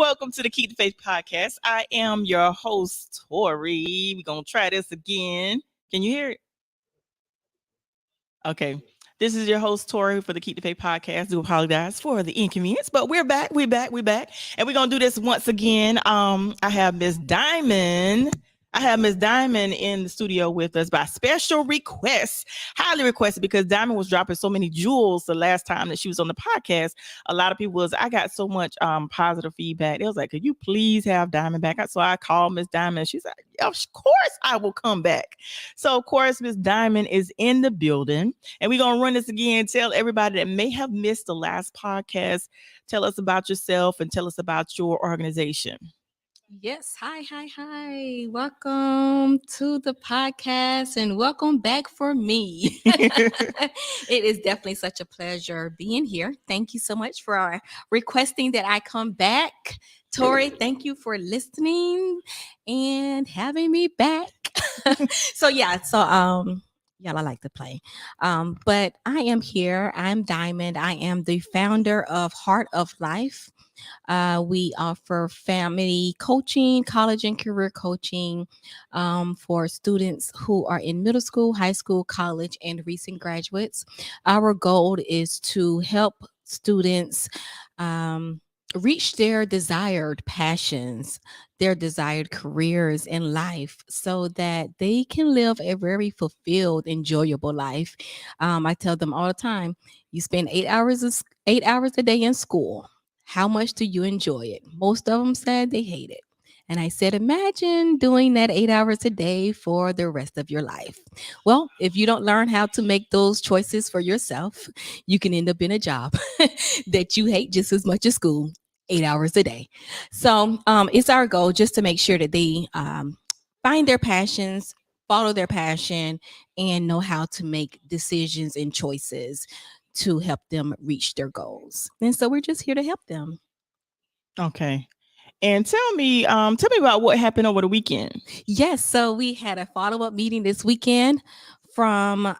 Welcome to the Keep the Faith podcast. I am your host, Tori. We're going to try this again. Can you hear it? Okay. This is your host, Tori, for the Keep the Faith podcast. Do apologize for the inconvenience, but we're back. We're back. We're back. And we're going to do this once again. I have Miss Diamond. I have Miss Diamond in the studio with us by special request, highly requested, because Diamond was dropping so many jewels the last time that she was on the podcast. A lot of people I got so much positive feedback. It was like, could you please have Diamond back? So I called Miss Diamond. She's like, of course I will come back. So of course, Miss Diamond is in the building, and we're going to run this again. Tell everybody that may have missed the last podcast. Tell us about yourself and tell us about your organization. Yes. Hi. Welcome to the podcast and welcome back for me. It is definitely such a pleasure being here. Thank you so much for requesting that I come back. Tori, thank you for listening and having me back. Y'all, I like to play. But I am here. I'm Diamond. I am the founder of Heart of Life. We offer family coaching, college and career coaching for students who are in middle school, high school, college, and recent graduates. Our goal is to help students reach their desired passions, their desired careers in life, so that they can live a very fulfilled, enjoyable life. I tell them all the time, you spend 8 hours a day in school. How much do you enjoy it? Most of them said they hate it. And I said, imagine doing that 8 hours a day for the rest of your life. Well, if you don't learn how to make those choices for yourself, you can end up in a job that you hate just as much as school, 8 hours a day. So it's our goal just to make sure that they find their passions, follow their passion, and know how to make decisions and choices to help them reach their goals. And so we're just here to help them. Okay. And tell me about what happened over the weekend. Yes. So we had a follow-up meeting this weekend from there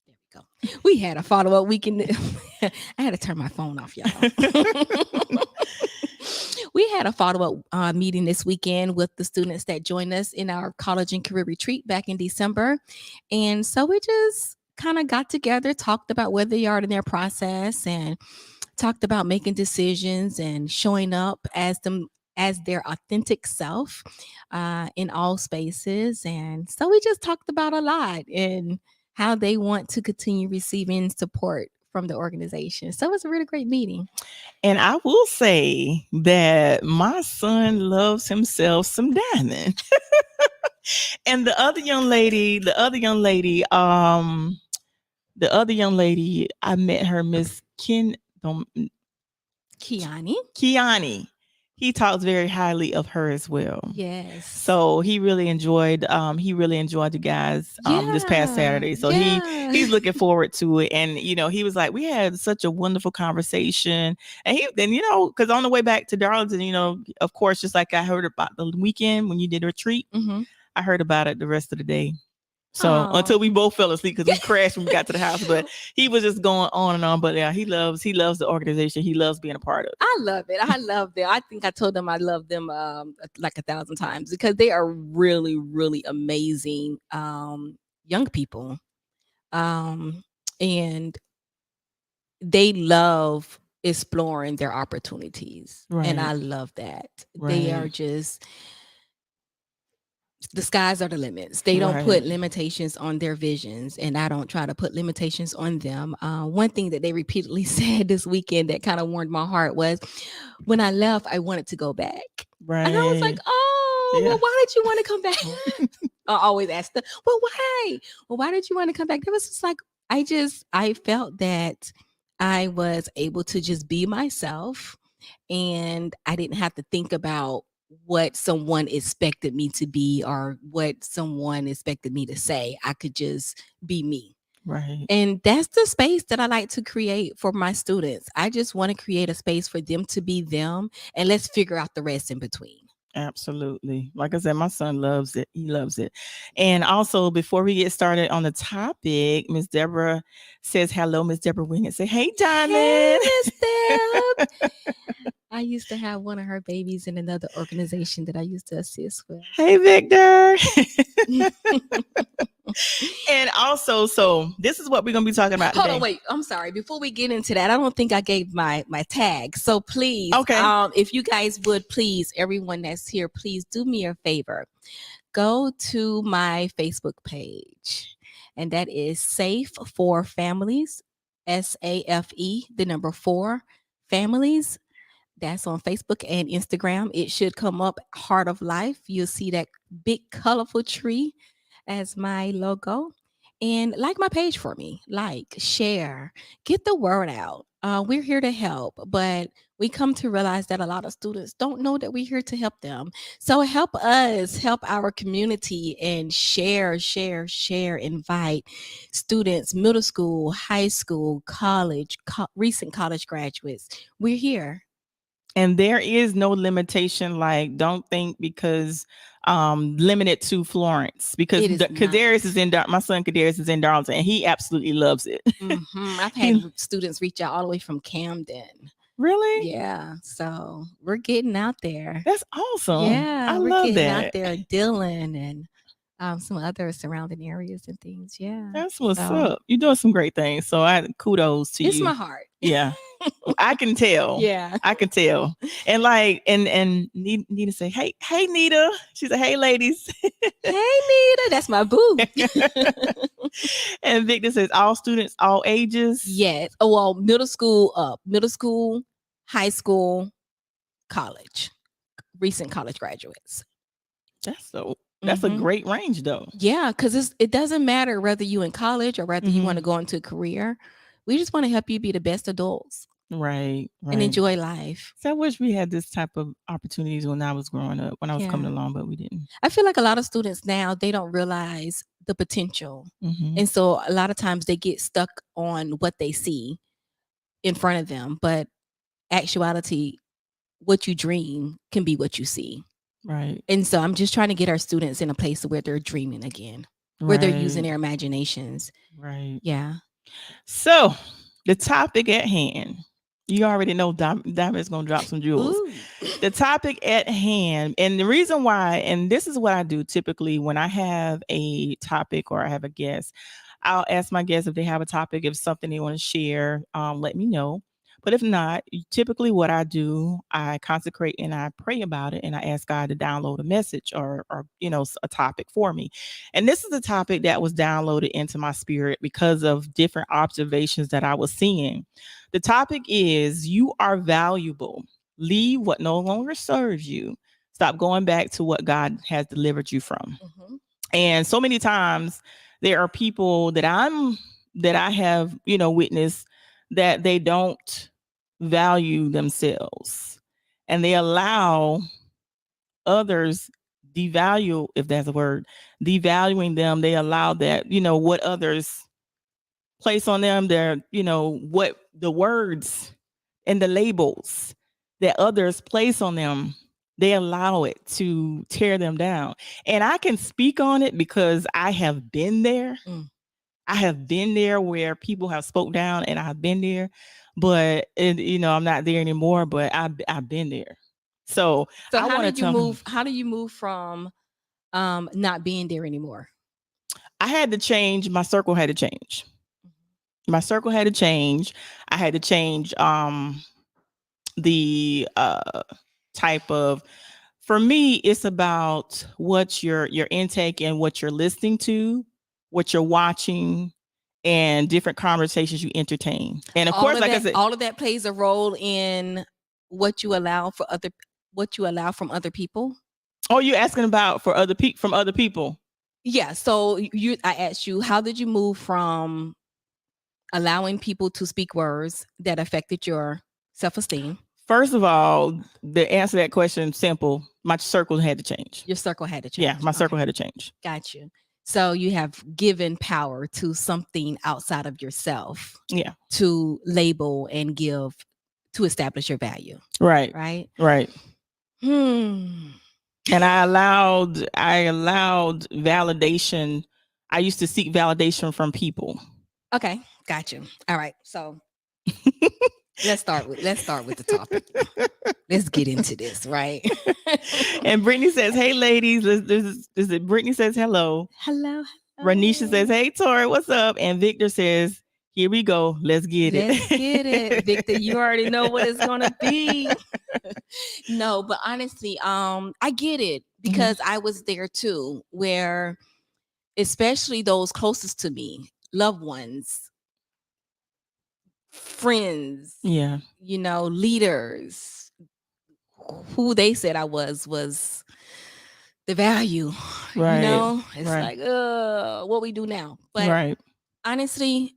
we go. We had a follow-up weekend. I had to turn my phone off, y'all. We had a follow-up meeting this weekend with the students that joined us in our college and career retreat back in December. And so we just kind of got together, talked about where they are in their process, and talked about making decisions and showing up as their authentic self in all spaces. And so we just talked about a lot and how they want to continue receiving support from the organization. So it was a really great meeting. And I will say that my son loves himself some Diamond. And the other young lady, I met her, Miss Kiani. He talks very highly of her as well. Yes. So he really enjoyed you guys this past Saturday. So he's looking forward to it. And he was like, we had such a wonderful conversation. And because on the way back to Darlington, of course, just like I heard about the weekend when you did a retreat, I heard about it the rest of the day. So until we both fell asleep because we crashed when we got to the house, but he was just going on and on. But yeah, he loves the organization. He loves being a part of it. I love it. I love them. I think I told them I love them like 1,000 times because they are really, really amazing young people, and they love exploring their opportunities, and I love that. They are just. The skies are the limits. They don't put limitations on their visions, and I don't try to put limitations on them. One thing that they repeatedly said this weekend that kind of warmed my heart was, when I left, I wanted to go back. Right. And I was like, well, why did you want to come back? I always ask them, well, why? Well, why did you want to come back? It was just like, I felt that I was able to just be myself, and I didn't have to think about what someone expected me to be or what someone expected me to say. I could just be me. Right. And that's the space that I like to create for my students. I just want to create a space for them to be them, and let's figure out the rest in between. Absolutely. Like I said, my son loves it. He loves it. And also, before we get started on the topic, Miss Deborah says hello. Miss Deborah Wing and say, hey, Diamond. Hey, Miss Deb. I used to have one of her babies in another organization that I used to assist with. Hey, Victor. And also, so this is what we're going to be talking about Hold today. on, wait. I'm sorry. Before we get into that, I don't think I gave my tag. So please, Okay. if you guys would please, everyone that's here, please do me a favor. Go to my Facebook page, and that is Safe for Families, SAFE, the number 4 families. That's on Facebook and Instagram. It should come up, Heart of Life. You'll see that big colorful tree as my logo. And like my page for me, like, share, get the word out. We're here to help, but we come to realize that a lot of students don't know that we're here to help them. So help us, help our community, and share, share, share. Invite students, middle school, high school, college, recent college graduates. We're here. And there is no limitation. Like, don't think because limited to Florence, because It is Kadarius is in my son Kadarius is in Darlington, and he absolutely loves it. I've had students reach out all the way from Camden. Really? Yeah. So we're getting out there. That's awesome. Yeah, we're we're getting getting that. out there, Dillon and some other surrounding areas and things. Yeah. That's what's up. You're doing some great things. So kudos to It's you. my heart. Yeah. I can tell. Yeah. I can tell. And like, and Nita say, hey, Nita. She said, hey, ladies. Hey, Nita. That's my boo. And Victor says, all students, all ages. Yes. Oh, well, middle school up, middle school, high school, college, recent college graduates. That's a great range, though. Yeah, because it doesn't matter whether you in college or whether you want to go into a career. We just want to help you be the best adults. Right. And enjoy life. So I wish we had this type of opportunities when I was growing up, when I was coming along, but we didn't. I feel like a lot of students now, they don't realize the potential. And so a lot of times they get stuck on what they see in front of them. But actuality, what you dream can be what you see. Right. And so I'm just trying to get our students in a place where they're dreaming again, where they're using their imaginations. Right. Yeah. So the topic at hand, you already know Diamond's going to drop some jewels. Ooh. The topic at hand, and the reason why, and this is what I do typically when I have a topic or I have a guest, I'll ask my guests if they have a topic, if something they want to share, let me know. But if not, typically what I do, I consecrate and I pray about it, and I ask God to download a message or a topic for me. And this is a topic that was downloaded into my spirit because of different observations that I was seeing. The topic is, you are valuable. Leave what no longer serves you. Stop going back to what God has delivered you from. And so many times there are people that I have, witnessed that they don't value themselves, and they allow others devalue, if that's a word, devaluing them. They allow that, what others place on them, their, what the words and the labels that others place on them, they allow it to tear them down. And I can speak on it because I have been there. I have been there where people have spoke down, and I've been there, but I'm not there anymore, but I've been there. So how do you move from not being there anymore? I had to change. My circle had to change. My circle had to change. I had to change the type of, for me, it's about what your intake and what you're listening to, what you're watching, and different conversations you entertain. And of course, like I said, all of that plays a role in what you allow from other people. Oh, you're asking about from other people? Yeah. So I asked you, how did you move from allowing people to speak words that affected your self-esteem? First of all, the answer to that question, simple. My circle had to change. Your circle had to change. Yeah, my circle had to change. Got you. So you have given power to something outside of yourself. Yeah. To label and give, to establish your value. Right. Right. Right. And I allowed validation. I used to seek validation from people. Okay. Got you. All right. So let's start with the topic. let's get into this, right? And Brittany says, "Hey, ladies." This is Brittany says hello. Hello, Ranisha says, hello. "Hey, Tori, what's up?" And Victor says, "Here we go. Let's get it." Let's get it. Victor, you already know what it's gonna be. No, but honestly, I get it because I was there too, where especially those closest to me, loved ones, friends, Yeah. leaders, who they said I was the value. Right. It's Right. like, what we do now. But Right. honestly,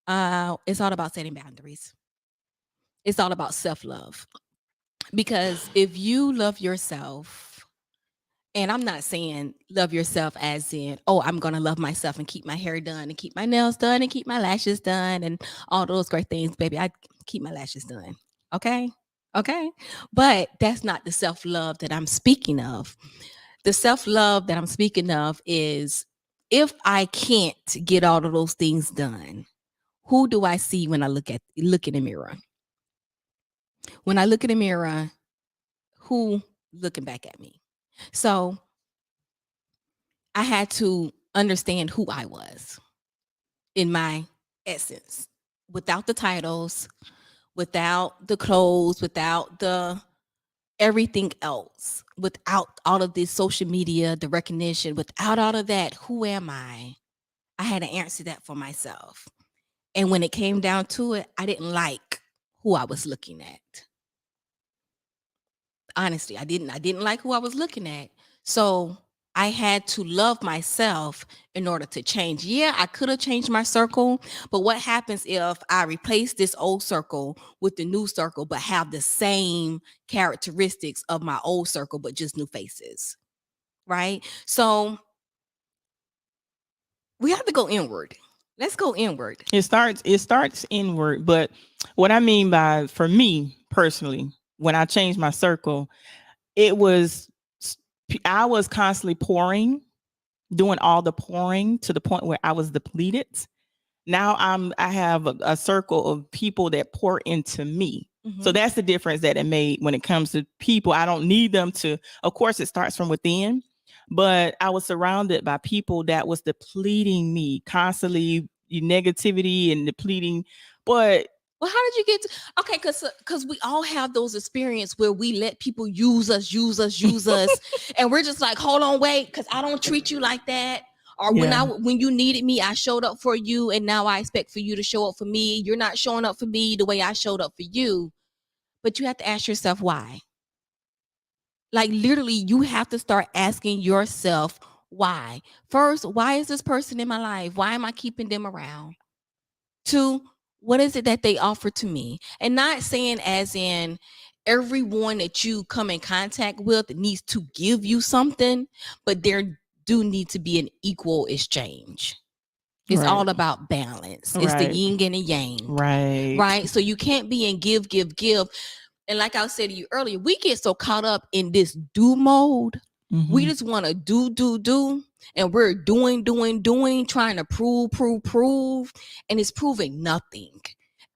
it's all about setting boundaries. It's all about self-love. Because if you love yourself, and I'm not saying love yourself as in, oh, I'm going to love myself and keep my hair done and keep my nails done and keep my lashes done and all those great things, baby. I keep my lashes done. Okay. Okay. But that's not the self love that I'm speaking of. The self love that I'm speaking of is if I can't get all of those things done, who do I see when I look in the mirror? When I look in the mirror, who looking back at me? So I had to understand who I was in my essence, without the titles, without the clothes, without the everything else, without all of this social media, the recognition, without all of that. Who am I? I had to answer that for myself. And when it came down to it, I didn't like who I was looking at. Honestly, I didn't like who I was looking at. So I had to love myself in order to change. Yeah, I could have changed my circle, but what happens if I replace this old circle with the new circle, but have the same characteristics of my old circle, but just new faces? Right? So we have to go inward. Let's go inward. It starts inward, but what I mean by, for me personally, when I changed my circle, it was I was constantly pouring, doing all the pouring to the point where I was depleted. Now I have a circle of people that pour into me. So that's the difference that it made when it comes to people. I don't need them to, of course, it starts from within, but I was surrounded by people that was depleting me constantly, negativity and depleting. But Well, how did you get to okay? Because we all have those experiences where we let people use us, and we're just like, hold on, wait, because I don't treat you like that. Or yeah, when you needed me, I showed up for you, and now I expect for you to show up for me. You're not showing up for me the way I showed up for you. But you have to ask yourself why. Like literally, you have to start asking yourself why. First, why is this person in my life? Why am I keeping them around? Two, what is it that they offer to me? And not saying as in everyone that you come in contact with needs to give you something, but there do need to be an equal exchange. It's right, all about balance. It's the right, yin and the yang. right, Right. So you can't be in give, give, give. And like I said to you earlier, we get so caught up in this do mode. We just want to do. And we're doing, trying to prove. And it's proving nothing.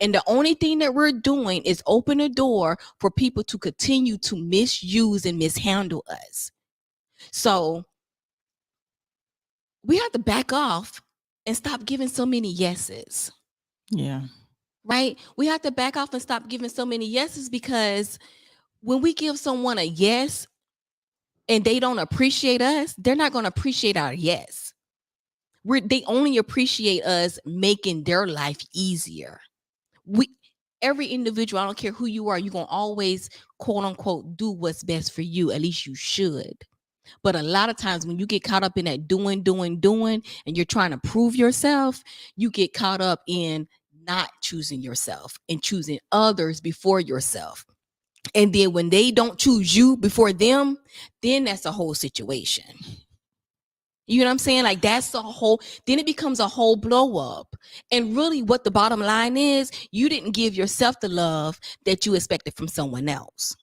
And the only thing that we're doing is open a door for people to continue to misuse and mishandle us. So we have to back off and stop giving so many yeses. yeah, Right? We have to back off and stop giving so many yeses because when we give someone a yes and they don't appreciate us, they're not going to appreciate our yes. They only appreciate us making their life easier. Every individual, I don't care who you are, you're going to always quote unquote do what's best for you. At least you should. But a lot of times when you get caught up in that doing, and you're trying to prove yourself, you get caught up in not choosing yourself and choosing others before yourself. And then when they don't choose you before them, then that's a whole situation. You know what I'm saying? Like that's then it becomes a whole blow up. And really what the bottom line is, you didn't give yourself the love that you expected from someone else.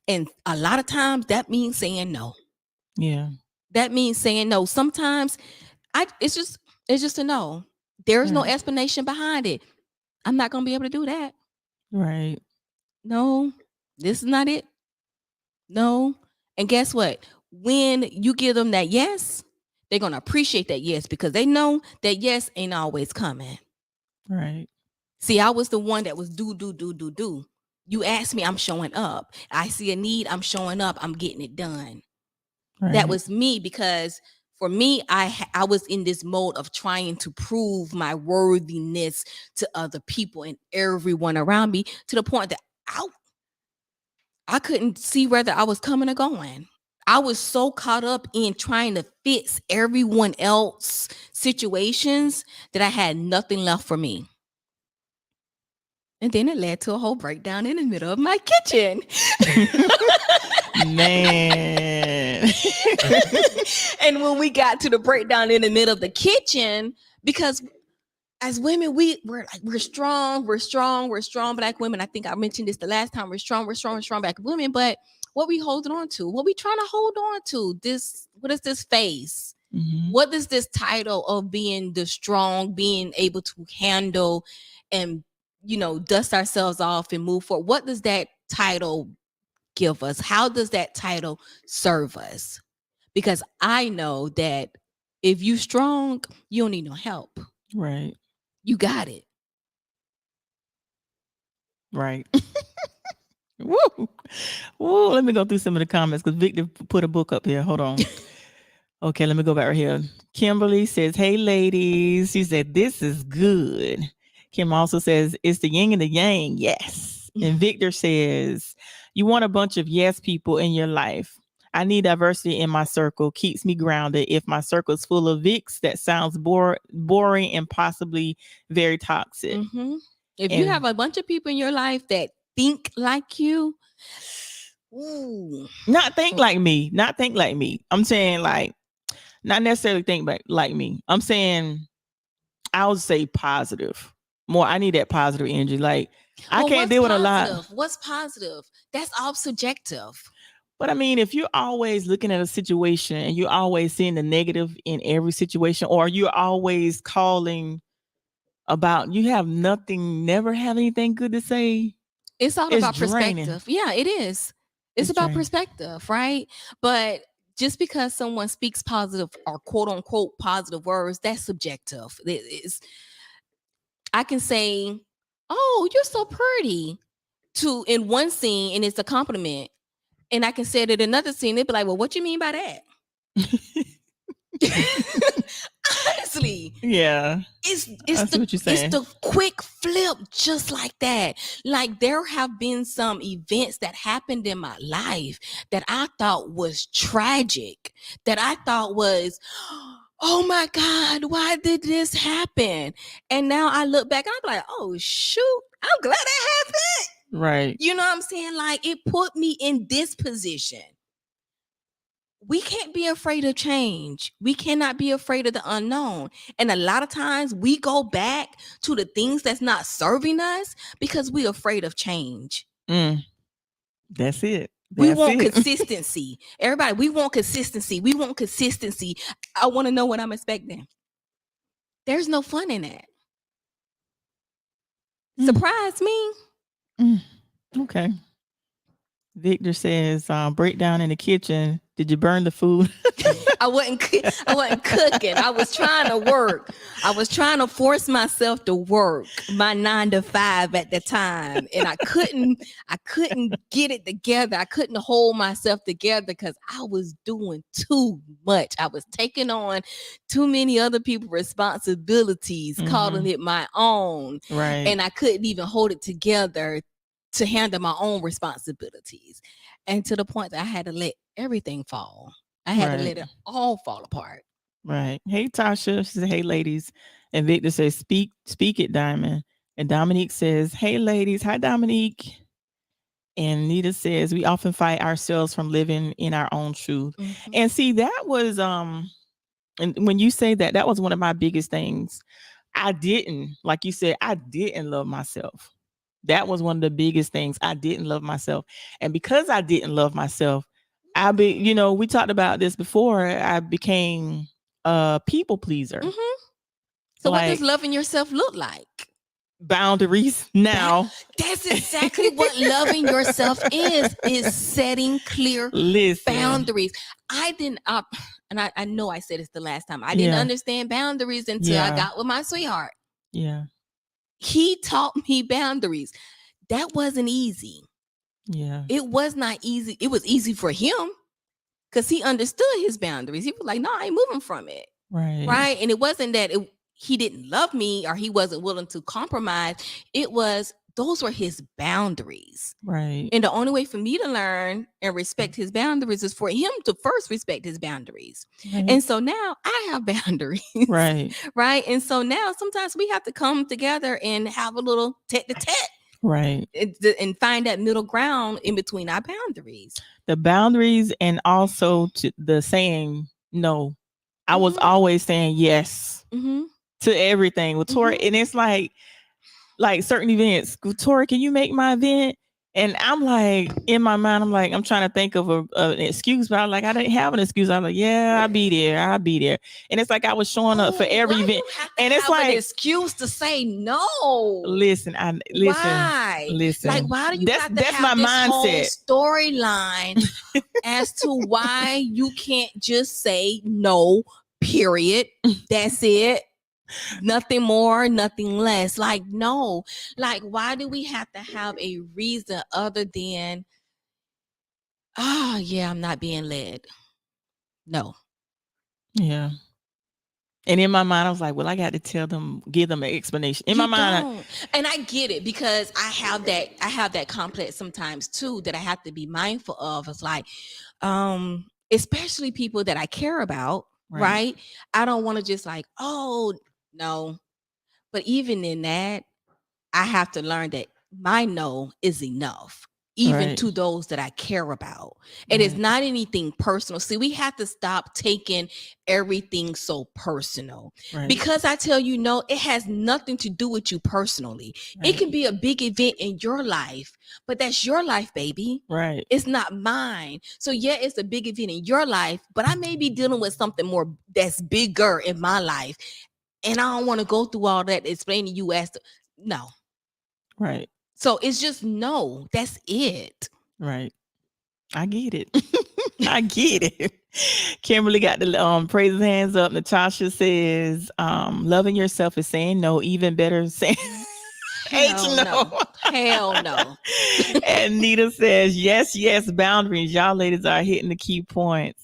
And a lot of times that means saying no. yeah. That means saying no. Sometimes it's just a no. There's no explanation behind it. I'm not going to be able to do that. Right. No, this is not it. No. And guess what? When you give them that yes, they're going to appreciate that yes because they know that yes ain't always coming. Right. See, I was the one that was do. You ask me, I'm showing up. I see a need, I'm showing up. I'm getting it done. That Right. was me because for me, I was in this mode of trying to prove my worthiness to other people and everyone around me to the point that I I couldn't see whether I was coming or going. I was so caught up in trying to fix everyone else situations that I had nothing left for me. And then it led to a whole breakdown in the middle of my kitchen. Man. And when we got to the breakdown in the middle of the kitchen, because as women, we're strong, we're strong black women. I think I mentioned this the last time. We're strong black women. But what we holding on to? What we trying to hold on to? What is this face? Mm-hmm. What is this title of being the strong, being able to handle and dust ourselves off and move forward? What does that title give us? How does that title serve us? Because I know that if you strong, you don't need no help. Right. You got it. Right. Woo. Woo. Let me go through some of the comments because Victor put a book up here. Hold on. Okay, let me go back right here. Kimberly says, "Hey, ladies." She said, "This is good." Kim also says, "It's the yin and the yang." Yes. And Victor says, "You want a bunch of yes people in your life. I need diversity in my circle. Keeps me grounded. If my circle is full of Vicks, that sounds boring and possibly very toxic." Mm-hmm. If you And have a bunch of people in your life that think like you, ooh, not think like me. Not think like me. I'm saying like, not necessarily think like me. I'm saying I would say positive. More, I need that positive energy. Like I can't deal with a lot. What's positive? That's all subjective. But I mean, if you're always looking at a situation and you're always seeing the negative in every situation, or you're always calling about you have nothing, never have anything good to say, It's all it's about draining. perspective. Yeah, it is. It's about draining. perspective, right? But just because someone speaks positive or quote unquote positive words, that's subjective. I can say, "Oh, you're so pretty," to in one scene, and it's a compliment. And I can say it in another scene, they'd be like, "Well, what you mean by that?" Honestly, Yeah. it's I see what you're saying. the quick flip just like that. Like there have been some events that happened in my life that I thought was tragic, that I thought was, oh my God, why did this happen? And now I look back and I'm like, oh shoot, I'm glad that happened. Right. You know what I'm saying? Like it put me in this position. We can't be afraid of change. We cannot be afraid of the unknown. And a lot of times we go back to the things that's not serving us because we're afraid of change. That's it. We want consistency. Everybody, we want consistency. We want consistency. I want to know what I'm expecting. There's no fun in that. Surprise me. Okay. Victor says, breakdown in the kitchen. Did you burn the food? I wasn't cooking. I was trying to work. I was trying to force myself to work my 9 to 5 at the time. And I couldn't get it together. I couldn't hold myself together because I was doing too much. I was taking on too many other people's responsibilities, calling it my own. Right. And I couldn't even hold it together to handle my own responsibilities. And to the point that I had to let everything fall. I had to let it all fall apart. Right. Hey, Tasha. She said, "Hey, ladies." And Victor says, speak it, Diamond. And Dominique says, "Hey, ladies." Hi, Dominique. And Nita says, "We often fight ourselves from living in our own truth." Mm-hmm. And see, that was, and when you say that, that was one of my biggest things. Like you said, I didn't love myself. That was one of the biggest things. I didn't love myself. And because I didn't love myself, we talked about this before. I became a people pleaser. Mm-hmm. So what does loving yourself look like? boundaries now. That's exactly what loving yourself is setting clear Listen. boundaries. I didn't and I know I said it's the last time. I didn't Yeah. understand boundaries until I Yeah. got with my sweetheart. Yeah. He taught me boundaries. That wasn't easy. Yeah. It was not easy. It was easy for him because he understood his boundaries. He was like, no, I ain't moving from it. Right. Right. And it wasn't that he didn't love me or he wasn't willing to compromise. It was, those were his boundaries. Right. And the only way for me to learn and respect his boundaries is for him to first respect his boundaries. Right. And so now I have boundaries. Right. Right. And so now sometimes we have to come together and have a little tete-a-tete. Right. And find that middle ground in between our boundaries. The boundaries, and also to the saying no. I was always saying yes to everything with Tori. And it's like certain events. Tori, can you make my event? And I'm like, in my mind, I'm trying to think of an excuse, but I'm like, I didn't have an excuse. I'm like, yeah, I'll be there. And it's like I was showing up for every event. And it's like an excuse to say no. Listen. Why? Listen. Like, why do you have to that's have my this mindset whole storyline as to why you can't just say no, period. That's it. Nothing more, nothing less. Like, no. Like, why do we have to have a reason other than, yeah, I'm not being led? No. Yeah. And in my mind, I was like, well, I got to give them an explanation. In my mind, and I get it, because I have that complex sometimes too, that I have to be mindful of. It's like, especially people that I care about, right? I don't want to just like, oh no. But even in that, I have to learn that my no is enough, even to those that I care about. And it's not anything personal. See, we have to stop taking everything so personal. Because I tell you no, it has nothing to do with you personally. It can be a big event in your life, but that's your life, baby. Right. It's not mine. So yeah, it's a big event in your life, but I may be dealing with something more that's bigger in my life. And I don't want to go through all that explaining you as to no. Right. So it's just no. That's it. Right. I get it. I get it. Kimberly got the praises hands up. Natasha says, loving yourself is saying no. Even better saying Hell no. Hell no. And Nita says, yes, boundaries. Y'all ladies are hitting the key points.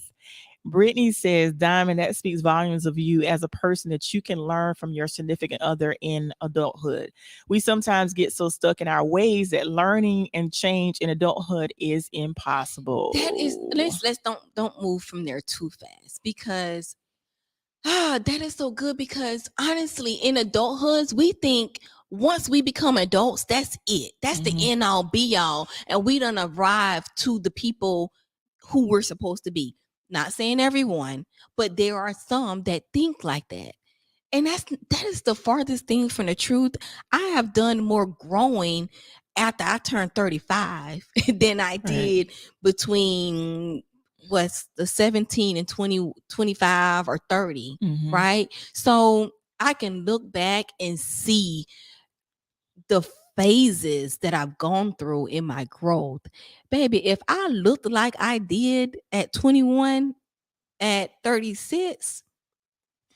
Brittany says, Diamond, that speaks volumes of you as a person, that you can learn from your significant other in adulthood. We sometimes get so stuck in our ways that learning and change in adulthood is impossible. That is, let's don't move from there too fast, because that is so good, because honestly, in adulthoods, we think once we become adults, that's it. That's the end all be all. And we done arrive to the people who we're supposed to be. Not saying everyone, but there are some that think like that. And that is the farthest thing from the truth. I have done more growing after I turned 35 than I did between what's the 17 and 20, 25 or 30, right? So I can look back and see the phases that I've gone through in my growth. Baby, if I looked like I did at 21, at 36,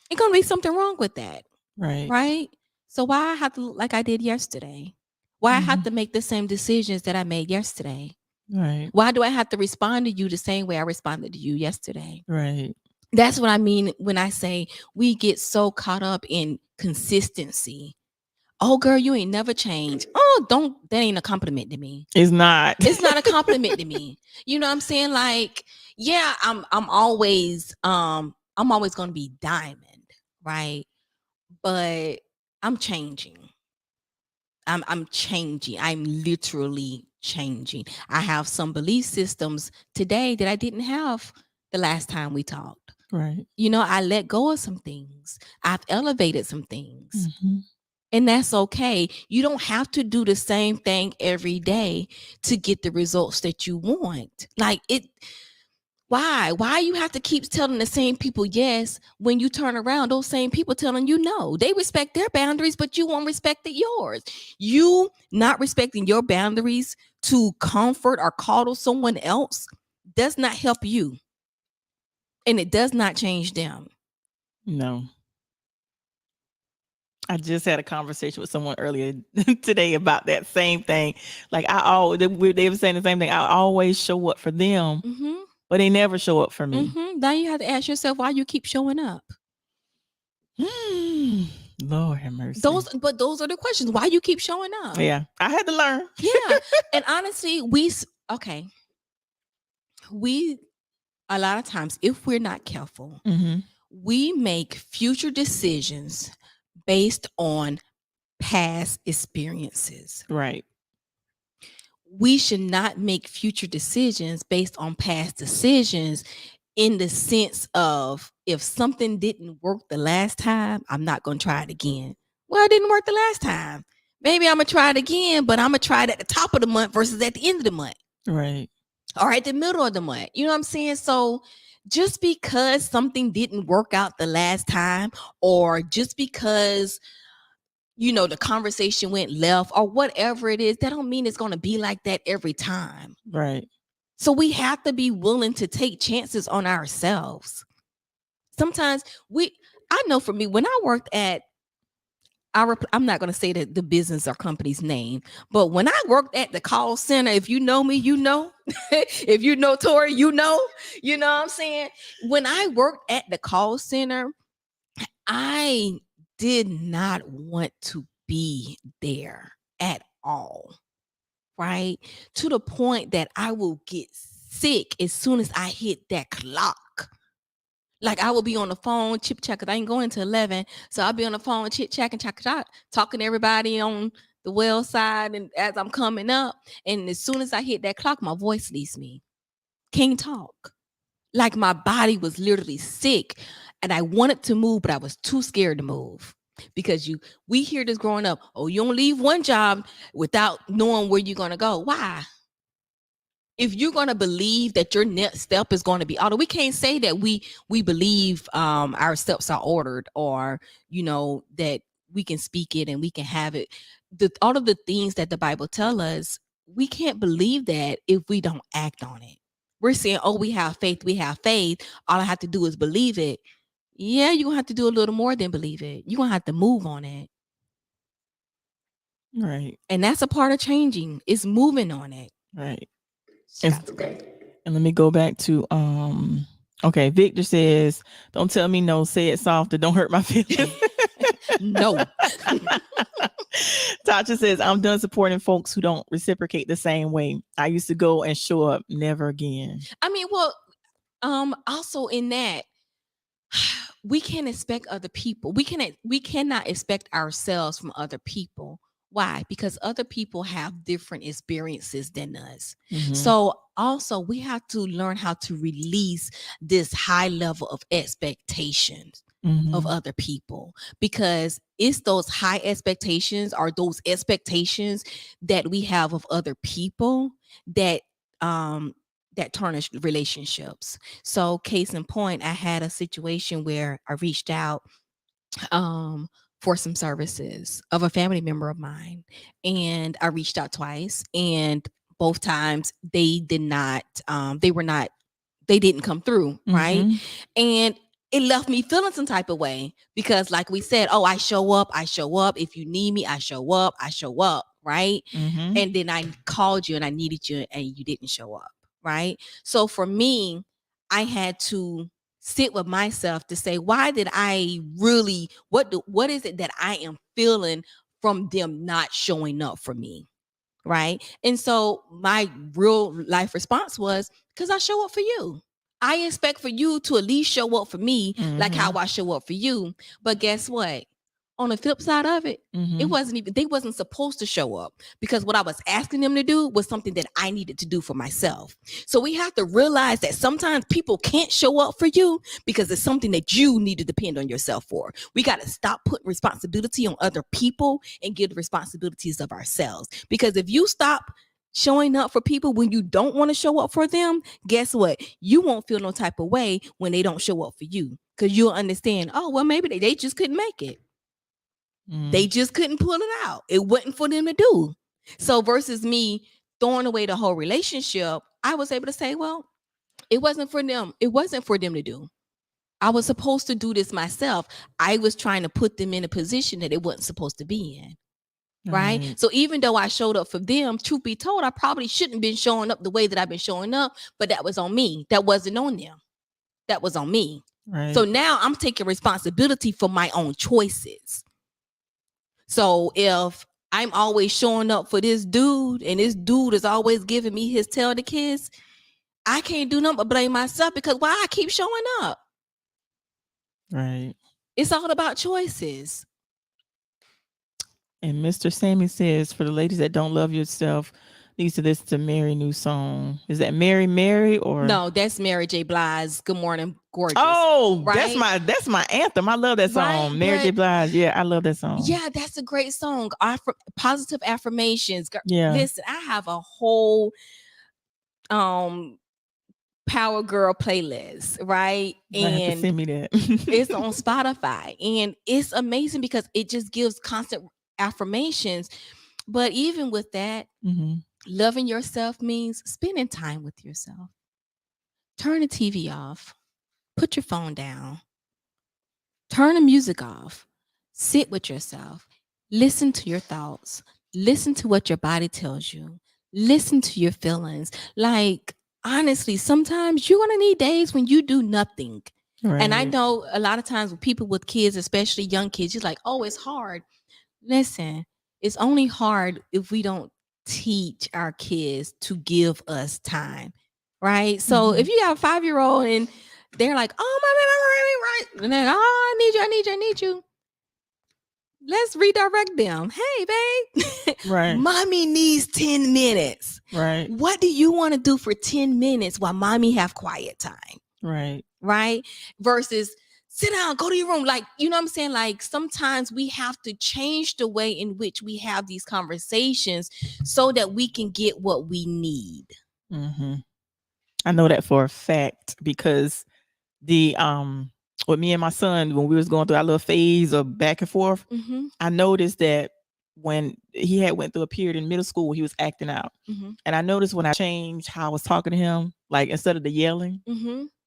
it's gonna be something wrong with that. Right? So why I have to look like I did yesterday? Why I have to make the same decisions that I made yesterday? Right. Why do I have to respond to you the same way I responded to you yesterday? Right. That's what I mean when I say we get so caught up in consistency. Oh, girl, you ain't never changed. Oh, that ain't a compliment to me. It's not. It's not a compliment to me. You know what I'm saying? Like, yeah, I'm always gonna be Diamond, right? But I'm changing. I'm changing. I'm literally changing. I have some belief systems today that I didn't have the last time we talked. Right. You know, I let go of some things. I've elevated some things. And that's okay. You don't have to do the same thing every day to get the results that you want. Like Why you have to keep telling the same people yes when you turn around, those same people telling you no? They respect their boundaries, but you won't respect yours. You not respecting your boundaries to comfort or coddle someone else does not help you, and it does not change them. No. I just had a conversation with someone earlier today about that same thing. Like they were saying the same thing. I always show up for them, Mm-hmm. but they never show up for me. Mm-hmm. Now you have to ask yourself why you keep showing up. Lord have mercy. Those are the questions. Why you keep showing up? Yeah, I had to learn. Yeah, and honestly, we a lot of times, if we're not careful, we make future decisions based on past experiences. Right. We should not make future decisions based on past decisions, in the sense of, if something didn't work the last time, I'm not going to try it again. Well, it didn't work the last time. Maybe I'm going to try it again, but I'm going to try it at the top of the month versus at the end of the month. Right. Or at the middle of the month. You know what I'm saying? So just because something didn't work out the last time, or just because the conversation went left or whatever it is, that don't mean it's going to be like that every time. Right. So we have to be willing to take chances on ourselves. Sometimes I know for me, when I worked at I'm not going to say the business or company's name, but when I worked at the call center, if you know me, you know. If you know Tori, you know what I'm saying? When I worked at the call center, I did not want to be there at all. Right? To the point that I will get sick as soon as I hit that clock. Like, I will be on the phone, chip chat, because I ain't going to 11. So I'll be on the phone, chit chat and talking to everybody on the well side, and as I'm coming up. And as soon as I hit that clock, my voice leaves me. Can't talk. Like, my body was literally sick. And I wanted to move, but I was too scared to move. Because we hear this growing up. Oh, you don't leave one job without knowing where you're going to go. Why? If you're going to believe that your next step is going to be although we can't say that we believe our steps are ordered, or that we can speak it and we can have it, all of the things that the Bible tell us, we can't believe that if we don't act on it. We're saying, oh, we have faith, all I have to do is believe it. Yeah, you're gonna have to do a little more than believe it. You're gonna have to move on it. Right. And that's a part of changing, is moving on it. Right. And let me go back to okay, Victor says, don't tell me no, say it softer, don't hurt my feelings. No. Tasha says, I'm done supporting folks who don't reciprocate the same way. I used to go and show up, never again. I mean, well, also in that, we can't expect other people. We cannot expect ourselves from other people. Why? Because other people have different experiences than us. Mhm. So also we have to learn how to release this high level of expectations of other people, because it's those high expectations, or those expectations that we have of other people, that tarnish relationships. So case in point, I had a situation where I reached out for some services of a family member of mine, and I reached out twice, and both times they didn't come through. Right. And it left me feeling some type of way, because like we said, oh, I show up. If you need me, I show up. Right. And then I called you and I needed you and you didn't show up. Right. So for me, I had to sit with myself to say, why did I really, what is it that I am feeling from them not showing up for me? Right. And so my real life response was, because I show up for you. I expect for you to at least show up for me, like how I show up for you. But guess what? On the flip side of it, they wasn't supposed to show up, because what I was asking them to do was something that I needed to do for myself. So we have to realize that sometimes people can't show up for you because it's something that you need to depend on yourself for. We got to stop putting responsibility on other people and give the responsibilities of ourselves. Because if you stop showing up for people when you don't want to show up for them, guess what? You won't feel no type of way when they don't show up for you, because you'll understand, oh, well, maybe they just couldn't make it. They just couldn't pull it out. It wasn't for them to do. So versus me throwing away the whole relationship, I was able to say, well, it wasn't for them. It wasn't for them to do. I was supposed to do this myself. I was trying to put them in a position that it wasn't supposed to be in. Right. So even though I showed up for them, truth be told, I probably shouldn't have been showing up the way that I've been showing up, but that was on me. That wasn't on them. That was on me. Right. So now I'm taking responsibility for my own choices. So if I'm always showing up for this dude and this dude is always giving me his tail to kiss, I can't do nothing but blame myself, because why I keep showing up. Right. It's all about choices. And Mr. Sammy says, for the ladies that don't love yourself, needs to listen to Mary new song. Is that Mary or no? That's Mary J. Blige. Good Morning, Gorgeous. Oh, right? that's my anthem. I love that song. Right, Mary J. Blige. Yeah, I love that song. Yeah, that's a great song. Positive affirmations. Yeah. Listen, I have a whole Power Girl playlist, right? You have to And send me that. it's on Spotify, and it's amazing because it just gives constant affirmations. But even with that, loving yourself means spending time with yourself. Turn the TV off. Put your phone down. Turn the music off. Sit with yourself. Listen to your thoughts. Listen to what your body tells you. Listen to your feelings. Like, honestly, sometimes you're going to need days when you do nothing. Right. And I know a lot of times with people with kids, especially young kids, you're like, oh, it's hard. Listen, it's only hard if we don't teach our kids to give us time, right? So if you got a 5-year-old and they're like, oh, my, right, and then, oh, I need you. Let's redirect them. Hey, babe. Right. Mommy needs 10 minutes. Right. What do you want to do for 10 minutes while mommy have quiet time? Right. Right. Versus sit down, go to your room. Like, you know what I'm saying? Like, sometimes we have to change the way in which we have these conversations so that we can get what we need. I know that for a fact, because the with me and my son, when we was going through our little phase of back and forth, I noticed that when he had went through a period in middle school, he was acting out. And I noticed when I changed how I was talking to him, like instead of the yelling,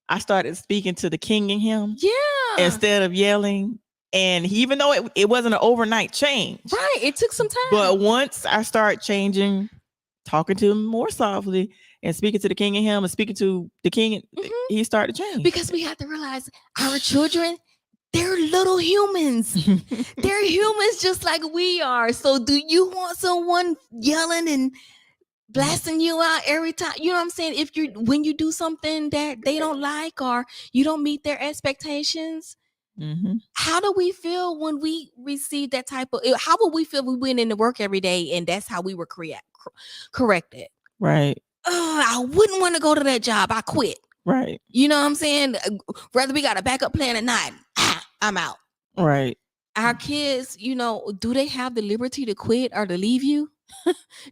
I started speaking to the king in him. Yeah. Instead of yelling. And even though it wasn't an overnight change. Right. It took some time. But once I start changing, talking to him more softly and speaking to the king in him and speaking to the king, he started to change. Because we have to realize our children, they're little humans. They're humans just like we are. So do you want someone yelling and blasting you out every time? You know what I'm saying? When you do something that they don't like or you don't meet their expectations, how do we feel when we receive that type of? How would we feel if we went into work every day and that's how we were corrected? Right. I wouldn't want to go to that job. I quit. Right. You know what I'm saying? Whether we got a backup plan or not, I'm out. Right. Our kids, do they have the liberty to quit or to leave you?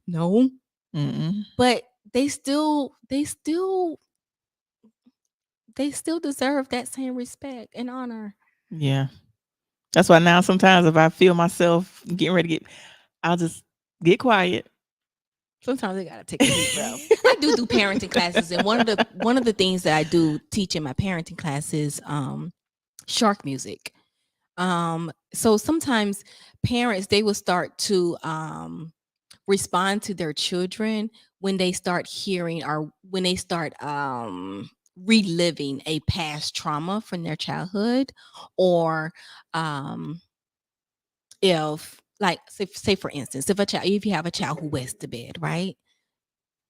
No. But they still deserve that same respect and honor. Yeah. That's why now sometimes if I feel myself getting ready to I'll just get quiet. Sometimes I gotta take a deep breath. I do parenting classes, and one of the things that I do teach in my parenting class is shark music. So sometimes parents, they will start to respond to their children when they start hearing or when they start reliving a past trauma from their childhood, or if, like, say for instance, if you have a child who wets the bed, right?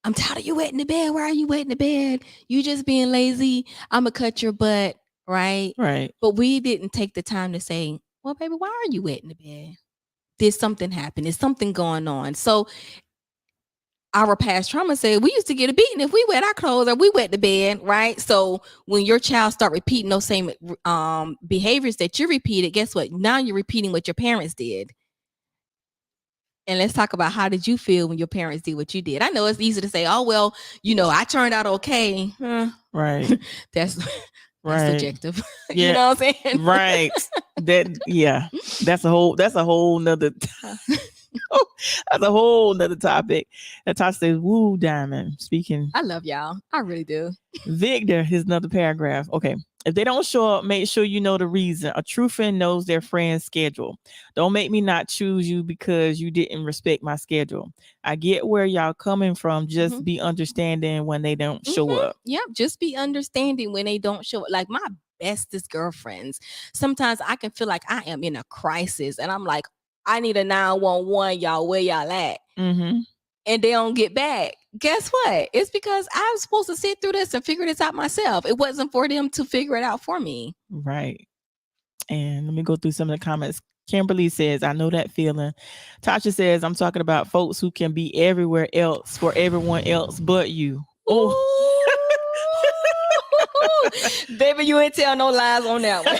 I'm tired of you wetting the bed. Why are you wetting the bed? You just being lazy. I'm gonna cut your butt, right? Right. But we didn't take the time to say, well, baby, why are you wetting the bed? Did something happen? There's something going on. So our past trauma said we used to get a beating if we wet our clothes or we wet the bed, right? So when your child start repeating those same behaviors that you repeated, guess what? Now you're repeating what your parents did. And let's talk about how did you feel when your parents did what you did. I know it's easy to say, oh, well, I turned out okay. Right. That's Right. subjective. You Yeah. know what I'm saying? Right. Yeah. That's a whole nother that's a whole nother topic. Natasha says, woo, Diamond. Speaking I love y'all. I really do. Victor, here's another paragraph. Okay. If they don't show up, make sure you know the reason. A true friend knows their friend's schedule. Don't make me not choose you because you didn't respect my schedule. I get where y'all coming from. Just Mhm. be understanding when they don't show up. Yep. Just be understanding when they don't show up. Like my bestest girlfriends, sometimes I can feel like I am in a crisis and I'm like, I need a 911, y'all. Where y'all at? Mm-hmm. And they don't get back. Guess what? It's because I was supposed to sit through this and figure this out myself. It wasn't for them to figure it out for me. Right. And let me go through some of the comments. Kimberly says, I know that feeling. Tasha says, I'm talking about folks who can be everywhere else for everyone else but you. Oh. Baby, you ain't tell no lies on that one.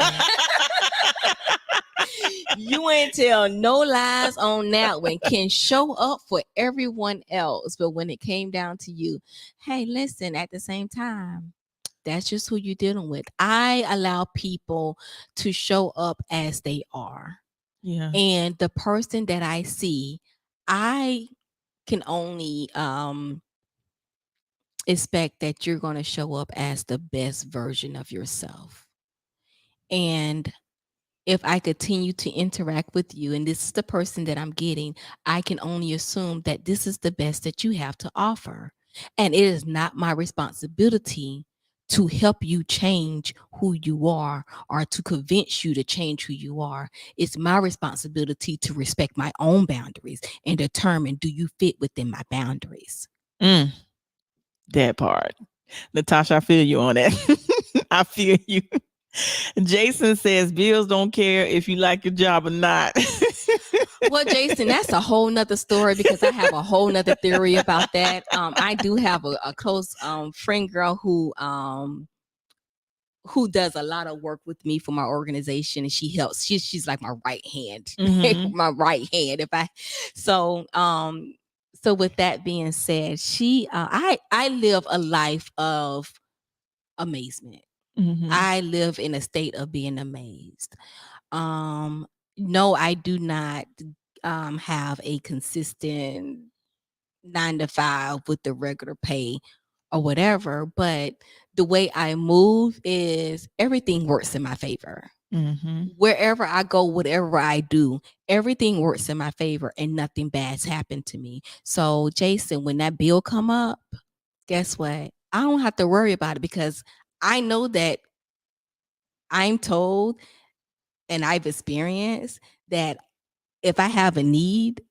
You ain't tell no lies on that one. Can show up for everyone else, but when it came down to you, hey, listen, at the same time, that's just who you're dealing with. I allow people to show up as they are. Yeah. And the person that I see, I can only expect that you're going to show up as the best version of yourself. And if I continue to interact with you and this is the person that I'm getting, I can only assume that this is the best that you have to offer. And it is not my responsibility to help you change who you are or to convince you to change who you are. It's my responsibility to respect my own boundaries and determine, do you fit within my boundaries? That part. Natasha, I feel you on that. I feel you. Jason says bills don't care if you like your job or not. Well, Jason, that's a whole nother story because I have a whole nother theory about that. I do have a close friend girl who does a lot of work with me for my organization, and she helps. She's like my right hand, my right hand. So with that being said, I live a life of amazement. I live in a state of being amazed. No, I do not have a consistent 9 to 5 with the regular pay or whatever, but the way I move is everything works in my favor. Wherever I go, whatever I do, everything works in my favor and nothing bad's happened to me. So Jason, when that bill come up, guess what? I don't have to worry about it because I know that I'm told and I've experienced that if I have a need,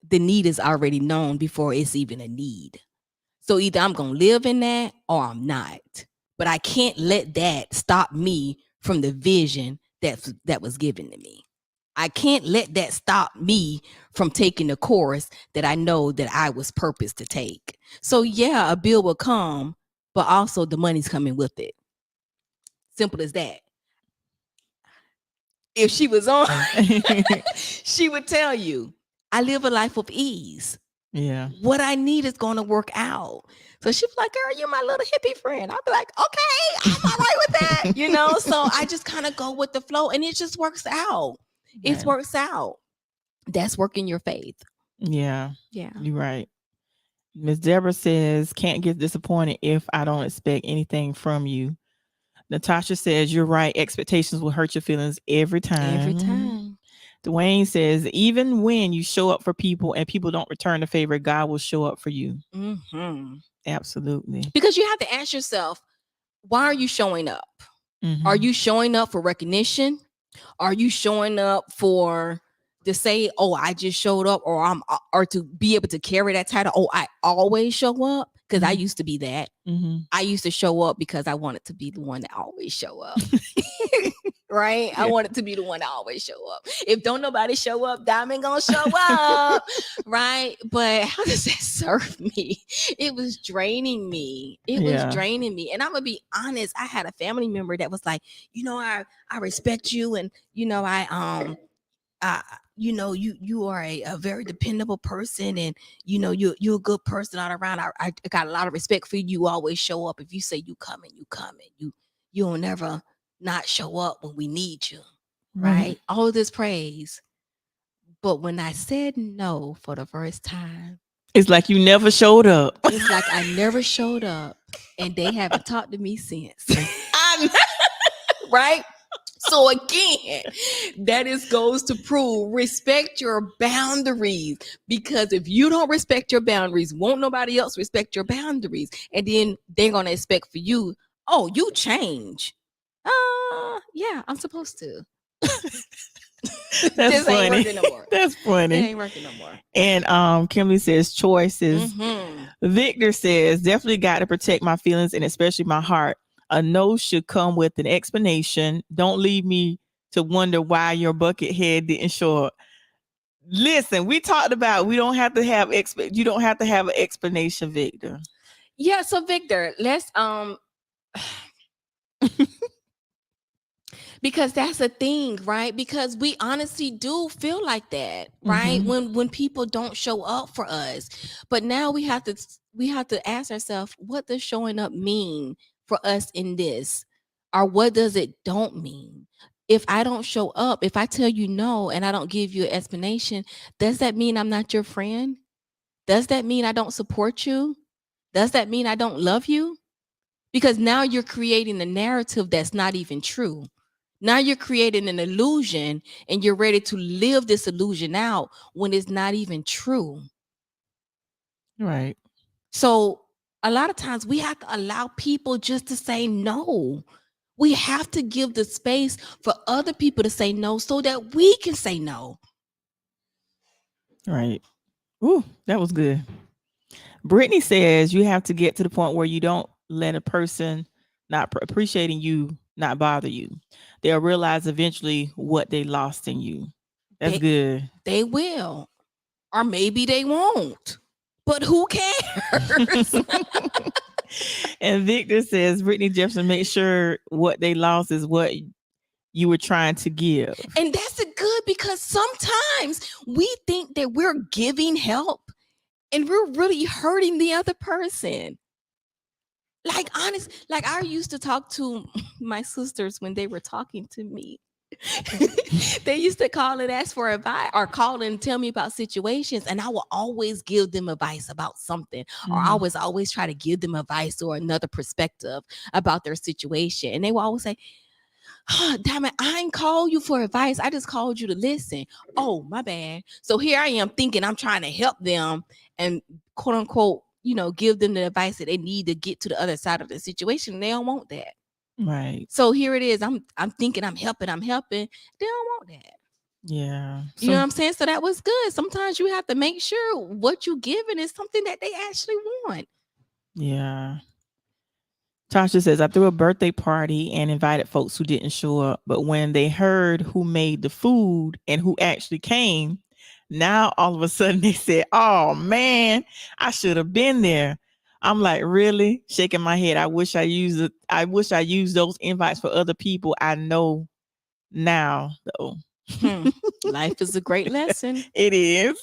the need is already known before it's even a need. So either I'm going to live in that or I'm not. But I can't let that stop me from the vision that was given to me. I can't let that stop me from taking the course that I know that I was purposed to take. So yeah, a bill will come, but also the money's coming with it. Simple as that. If she was on, she would tell you, I live a life of ease. Yeah. What I need is going to work out. So she'd be like, girl, you're my little hippie friend. I'd be like, okay, I'm all right with that. So I just kind of go with the flow and it just works out. It works out. That's working your faith. Yeah. Yeah. You're right. Miss Deborah says, can't get disappointed if I don't expect anything from you. Natasha says, you're right. Expectations will hurt your feelings every time. Every time. Dwayne says, even when you show up for people and people don't return the favor, God will show up for you. Absolutely. Because you have to ask yourself, why are you showing up? Are you showing up for recognition? Are you showing up for to say, oh, I just showed up, or to be able to carry that title? Oh, I always show up, because I used to be that. I used to show up because I wanted to be the one that always show up. Right? Yeah. I wanted to be the one that always show up. If don't nobody show up, Diamond gonna show up. Right? But how does that serve me? It was draining me. It was draining me. And I'm gonna be honest, I had a family member that was like, I respect you, and you are a very dependable person, and you're a good person all around. I got a lot of respect for you. You always show up. If you say you coming, you coming. You don't never not show up when we need you, right? All of this praise. But when I said no for the first time, It's like you never showed up. it's like I never showed up, and they haven't talked to me since. Right? So again, that is goes to prove respect your boundaries, because if you don't respect your boundaries, won't nobody else respect your boundaries, and then they're gonna expect for you. Oh, you change. Yeah, I'm supposed to. That's This ain't funny. working no more. That's It funny. ain't working no more. And Kimberly says choices. Mhm. Victor says definitely got to protect my feelings and especially my heart. A no should come with an explanation. Don't leave me to wonder why your bucket head didn't show up. Listen, we talked about we don't have to have you don't have to have an explanation, Victor. Yeah, so Victor, let's because that's a thing, right? Because we honestly do feel like that, right? When people don't show up for us. But now we have to ask ourselves, what does showing up mean for us in this? Or what does it don't mean? If I don't show up, if I tell you no and I don't give you an explanation, does that mean I'm not your friend? Does that mean I don't support you? Does that mean I don't love you? Because now you're creating a narrative that's not even true. Now you're creating an illusion, and you're ready to live this illusion out when it's not even true. Right. So a lot of times we have to allow people just to say no. We have to give the space for other people to say no so that we can say no. Right. Ooh, that was good. Brittany says you have to get to the point where you don't let a person not appreciating you not bother you. They'll realize eventually what they lost in you. That's They good. they will, or maybe they won't. But who cares? And Victor says Brittany Jefferson make sure what they lost is what you were trying to give. And that's a good, because sometimes we think that we're giving help and we're really hurting the other person. Like honest, like I used to talk to my sisters when they were talking to me. They used to call and ask for advice, or call and tell me about situations, and I will always give them advice about something, or I was always try to give them advice or another perspective about their situation. And they will always say, damn it, I ain't called you for advice. I just called you to listen. Oh, my bad. So here I am thinking I'm trying to help them and quote unquote, give them the advice that they need to get to the other side of the situation. And they don't want that. Right. So here it is. I'm thinking I'm helping. They don't want that. Yeah. You know what I'm saying? So that was good. Sometimes you have to make sure what you're giving is something that they actually want. Yeah. Tasha says, I threw a birthday party and invited folks who didn't show up. But when they heard who made the food and who actually came, now all of a sudden they said, oh man, I should have been there. I'm like, really? Shaking my head. I wish I used it. I wish I used those invites for other people I know now, though. Life is a great lesson. It is.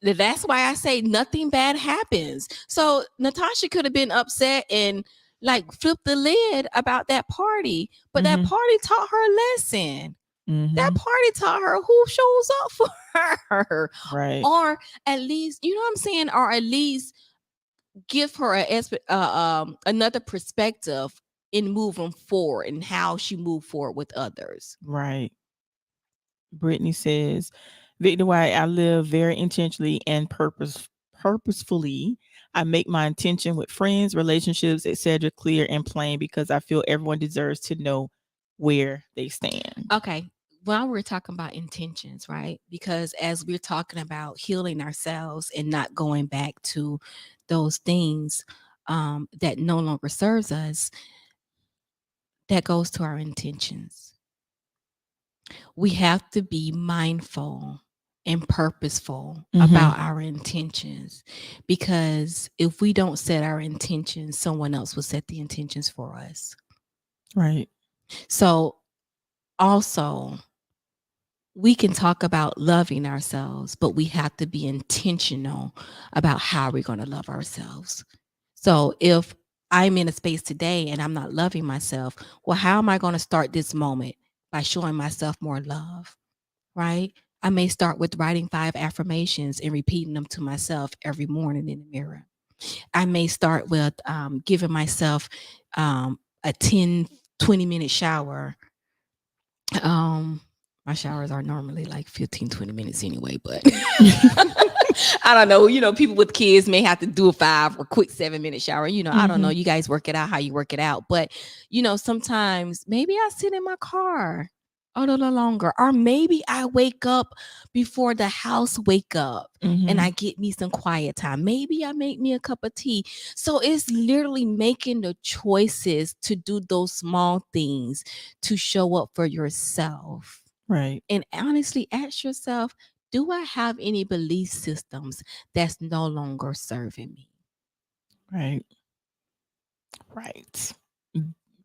That's why I say nothing bad happens. So Natasha could have been upset and like flipped the lid about that party, but that party taught her a lesson. That party taught her who shows up for her. Right. Or at least, you know what I'm saying? Or at least give her another perspective in moving forward and how she moved forward with others. Right. Brittany says, Victor White, I live very intentionally and purposefully. I make my intention with friends, relationships, etc. clear and plain because I feel everyone deserves to know where they stand. Okay. While we're talking about intentions, right? Because as we're talking about healing ourselves and not going back to those things that no longer serves us, that goes to our intentions. We have to be mindful and purposeful about our intentions, because if we don't set our intentions, someone else will set the intentions for us. Right. So also, we can talk about loving ourselves, but we have to be intentional about how we're going to love ourselves. So if I'm in a space today and I'm not loving myself, well, how am I going to start this moment? By showing myself more love, right? I may start with writing 5 affirmations and repeating them to myself every morning in the mirror. I may start with giving myself a 10-20 minute shower. um my showers are normally like 15-20 minutes anyway, but I don't know, people with kids may have to do a 5 or quick 7 minute shower. I don't know, Mm-hmm. you guys work it out how you work it out, but sometimes maybe I sit in my car a little longer, or maybe I wake up before the house wake up and Mm-hmm. I get me some quiet time. Maybe I make me a cup of tea. So it's literally making the choices to do those small things to show up for yourself. Right. And honestly, ask yourself, do I have any belief systems that's no longer serving me? Right. Right.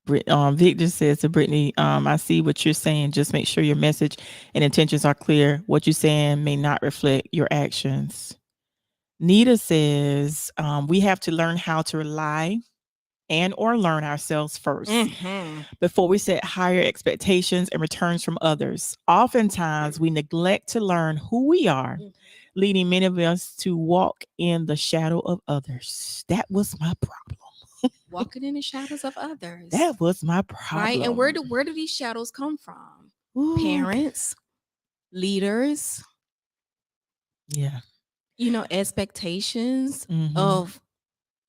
Victor says to Brittany, I see what you're saying. Just make sure your message and intentions are clear. What you're saying may not reflect your actions. Nita says, we have to learn how to rely and or learn ourselves first Mm-hmm. before we set higher expectations and returns from others. Oftentimes, we neglect to learn who we are, leading many of us to walk in the shadow of others. That was my problem. Walking in the shadows of others, That was my right? And where problem. do these shadows come from? Ooh, Parents, leaders, yeah. expectations Mhm. of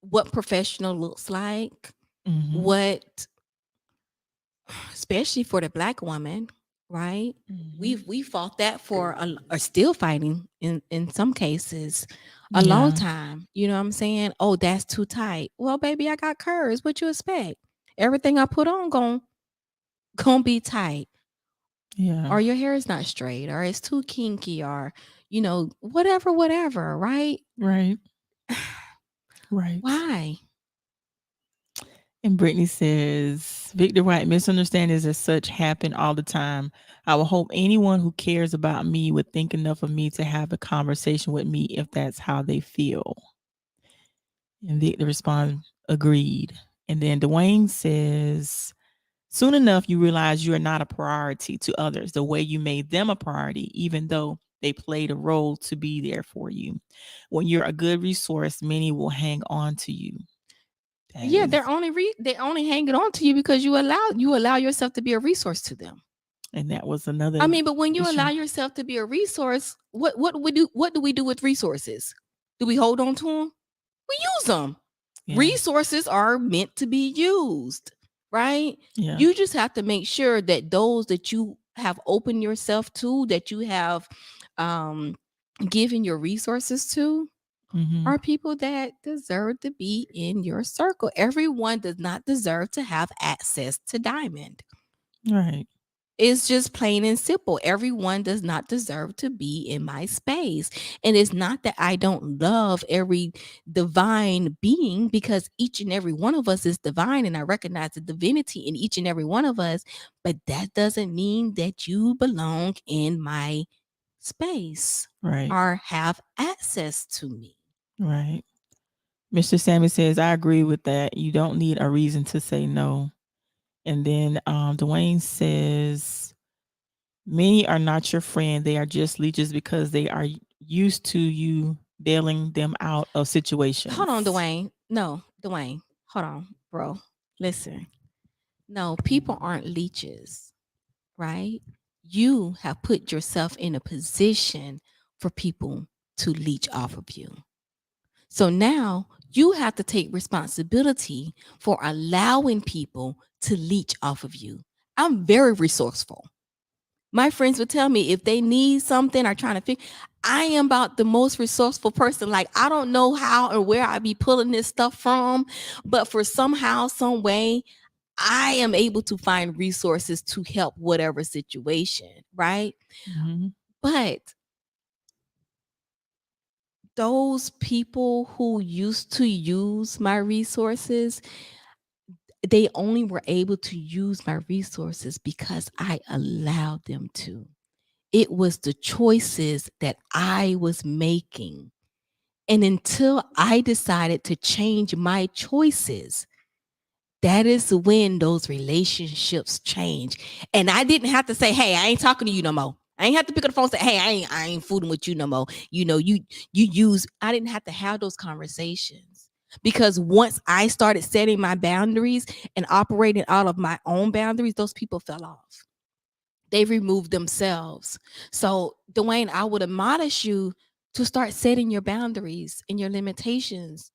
what professional looks like, Mhm. what, especially for the Black woman, right? Mhm. We fought that for are still fighting in some cases a long Yeah. time. You know what I'm saying? Oh, that's too tight. Well, baby, I got curves. What you expect? Everything I put on gon' be tight, Yeah. or your hair is not straight, or it's too kinky, or whatever, right? Right. Right. Why? And Brittany says, Victor White, misunderstandings as such happen all the time. I will hope anyone who cares about me would think enough of me to have a conversation with me if that's how they feel. And Victor responds, agreed. And then Dwayne says, soon enough, you realize you are not a priority to others the way you made them a priority, even though they played a role to be there for you. When you're a good resource, many will hang on to you. That Yeah, is, they're only hanging on to you because you allow yourself to be a resource to them. and that was I another mean, but when you issue. allow yourself to be a resource, what do we do? What do we do with resources? Do we hold on to them? We use them. Yeah. Resources are meant to be used, right? Yeah. You just have to make sure that those that you have opened yourself to, that you have um, given your resources to, Hmm. are people that deserve to be in your circle. Everyone does not deserve to have access to Diamond. Right. It's just plain and simple. Everyone does not deserve to be in my space. And it's not that I don't love every divine being, because each and every one of us is divine and I recognize the divinity in each and every one of us. But that doesn't mean that you belong in my space Right. or have access to me. Right. Mr. Sammy says, I agree with that. You don't need a reason to say no. And then Dwayne says, many are not your friend. They are just leeches because they are used to you bailing them out of Hold on, situations. Dwayne. No, Dwayne. Hold on, bro. Listen. No, people aren't leeches, right? You have put yourself in a position for people to leech off of you. So now you have to take responsibility for allowing people to leech off of you. I'm very resourceful. My friends would tell me if they need something or trying to figure, I am about the most resourceful person. Like, I don't know how or where I be pulling this stuff from, but for somehow, some way, I am able to find resources to help whatever situation, right? Hmm. But those people who used to use my resources, they only were able to use my resources because I allowed them to. It was the choices that I was making. And until I decided to change my choices, that is when those relationships change. And I didn't have to say, "Hey, I ain't talking to you no more." I ain't have to pick up the phone and say, "Hey, I ain't fooling with you no more." You use. I didn't have to have those conversations because once I started setting my boundaries and operating out of my own boundaries, those people fell off. They removed themselves. So, Dwayne, I would admonish you to start setting your boundaries and your limitations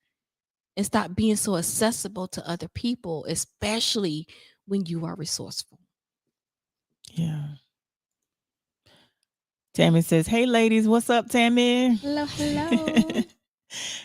and stop being so accessible to other people, especially when you are resourceful. Yeah. Tammy says, "Hey, ladies, what's up, Tammy?" Hello, hello.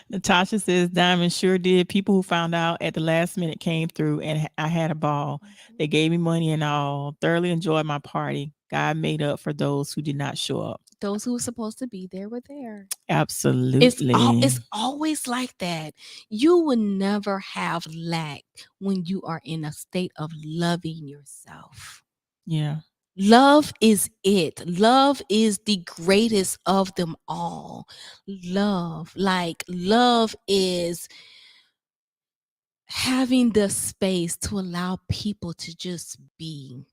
Natasha says, "Diamond sure did. People who found out at the last minute came through, and I had a ball. They gave me money and all. Thoroughly enjoyed my party. God made up for those who did not show up." Those who were supposed to be there were there. Absolutely. It's always like that. You will never have lack when you are in a state of loving yourself. Yeah. Love is it. Love is the greatest of them all. Love is having the space to allow people to just be.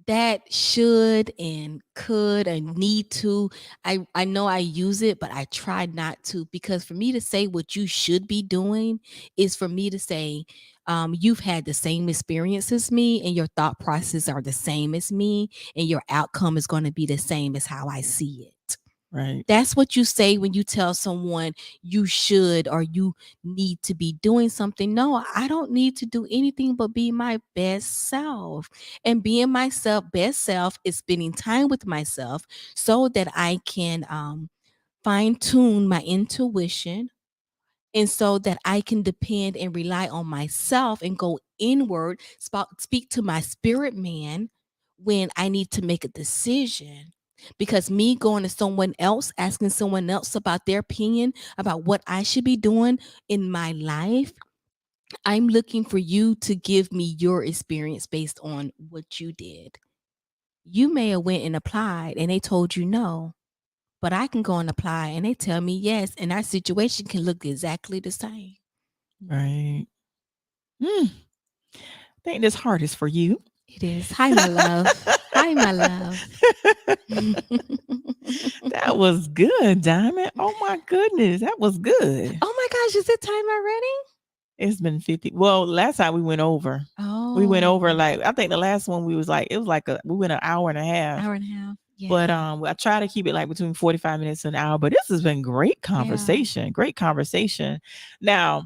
That should and could and need to. I know I use it, but I try not to, because for me to say what you should be doing is for me to say, you've had the same experience as me and your thought processes are the same as me and your outcome is going to be the same as how I see it. Right. That's what you say when you tell someone you should or you need to be doing something. No, I don't need to do anything but be my best self. And being myself, best self, is spending time with myself so that I can fine tune my intuition, and so that I can depend and rely on myself and go inward, speak to my spirit man when I need to make a decision. Because me going to someone else, asking someone else about their opinion about what I should be doing in my life, I'm looking for you to give me your experience based on what you did. You may have went and applied and they told you no, but I can go and apply and they tell me yes, and our situation can look exactly the same. Right. Hmm. I think this heart is for you. It is. Hi, my love. Hi, my love. That was good, Diamond. Oh my goodness, that was good. Oh my gosh, is it time already? It's been 50. Well, last time we went over. We went over, Oh, like, I think the last one we was like, it was like we went an hour and a half. hour and a half. But Yeah. I try to keep it like between 45 minutes and an hour. But this has been great Yeah. conversation. Great conversation. Now,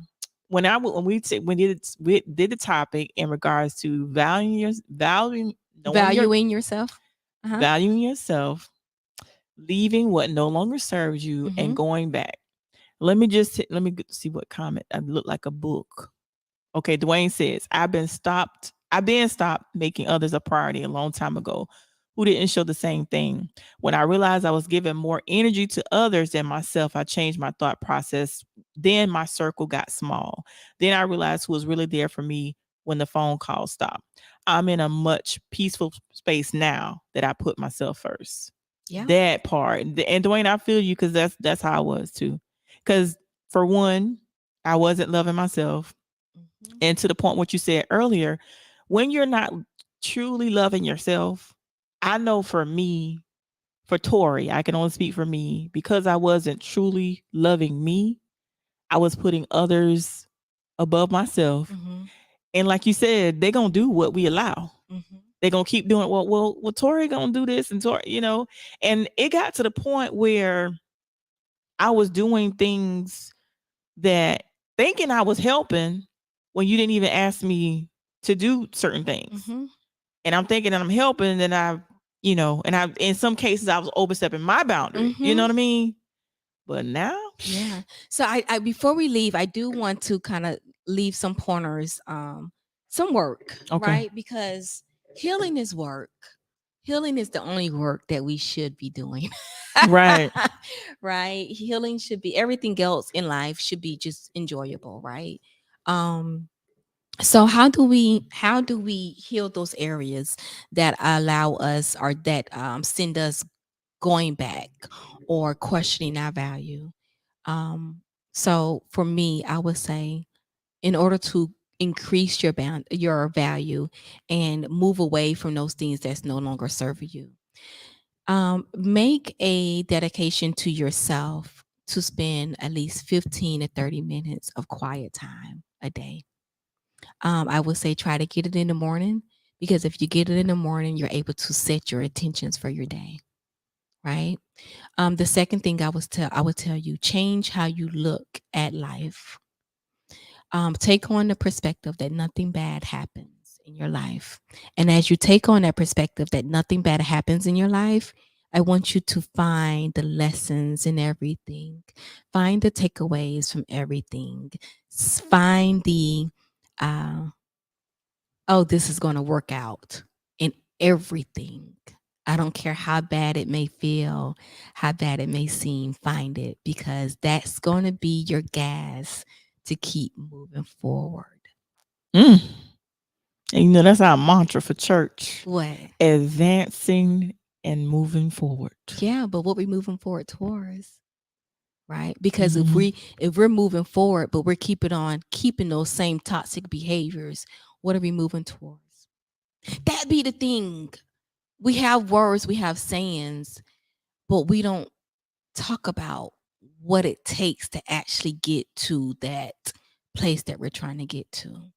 when we did the topic in regards to valuing knowing your Valuing yourself. Uh-huh. valuing yourself, leaving what no longer serves you, and Mm-hmm. going back. Let me see what comment. I look like a book. Okay, Dwayne says, I've been stopped making others a priority a long time ago who didn't show the same thing. When I realized I was giving more energy to others than myself, I changed my thought process. Then my circle got small. Then I realized who was really there for me when the phone call stopped. I'm in a much peaceful space now that I put myself first. Yeah. That part. And Dwayne, I feel you, because that's how I was too. Because for one, I wasn't loving myself, Mm-hmm. and to the point what you said earlier, when you're not truly loving yourself, I know for me, for Tori, I can only speak for me, because I wasn't truly loving me, I was putting others above myself. Mm-hmm. And like you said, they're gonna do what we allow. Mm-hmm. They're gonna keep doing, well, Tori gonna do this, and Tori. And it got to the point where I was doing things that, thinking I was helping, when you didn't even ask me to do certain things. Mm-hmm. And I'm thinking that I'm helping, and I in some cases I was overstepping my boundary. You know Mm-hmm. what I mean? But now, Yeah. So I before we leave, I do want to kind of leave some pointers, some work, okay. right? Because healing is work. Healing is the only work that we should be doing. Right. Right? Healing should be, everything else in life should be just enjoyable, right? Um so how do we heal those areas that allow us or that send us going back or questioning our value. So for me, I would say, in order to increase your value and move away from those things that's no longer serving you, make a dedication to yourself to spend at least 15 to 30 minutes of quiet time a day. I would say try to get it in the morning, because if you get it in the morning, you're able to set your intentions for your day, right? The second thing I would tell you, change how you look at life. Take on the perspective that nothing bad happens in your life. And as you take on that perspective that nothing bad happens in your life, I want you to find the lessons in everything, find the takeaways from everything, find the, uh, oh, this is going to work out in everything. I don't care how bad it may feel, how bad it may seem, find it, because that's going to be your gas to keep moving forward. Mm. And that's our mantra for church: What? advancing and moving forward. Yeah, but what we moving forward towards, right? Because Mhm. if we're moving forward, but we're keeping those same toxic behaviors, what are we moving towards? That be the thing. We have words, we have sayings, but we don't talk about what it takes to actually get to that place that we're trying to get to.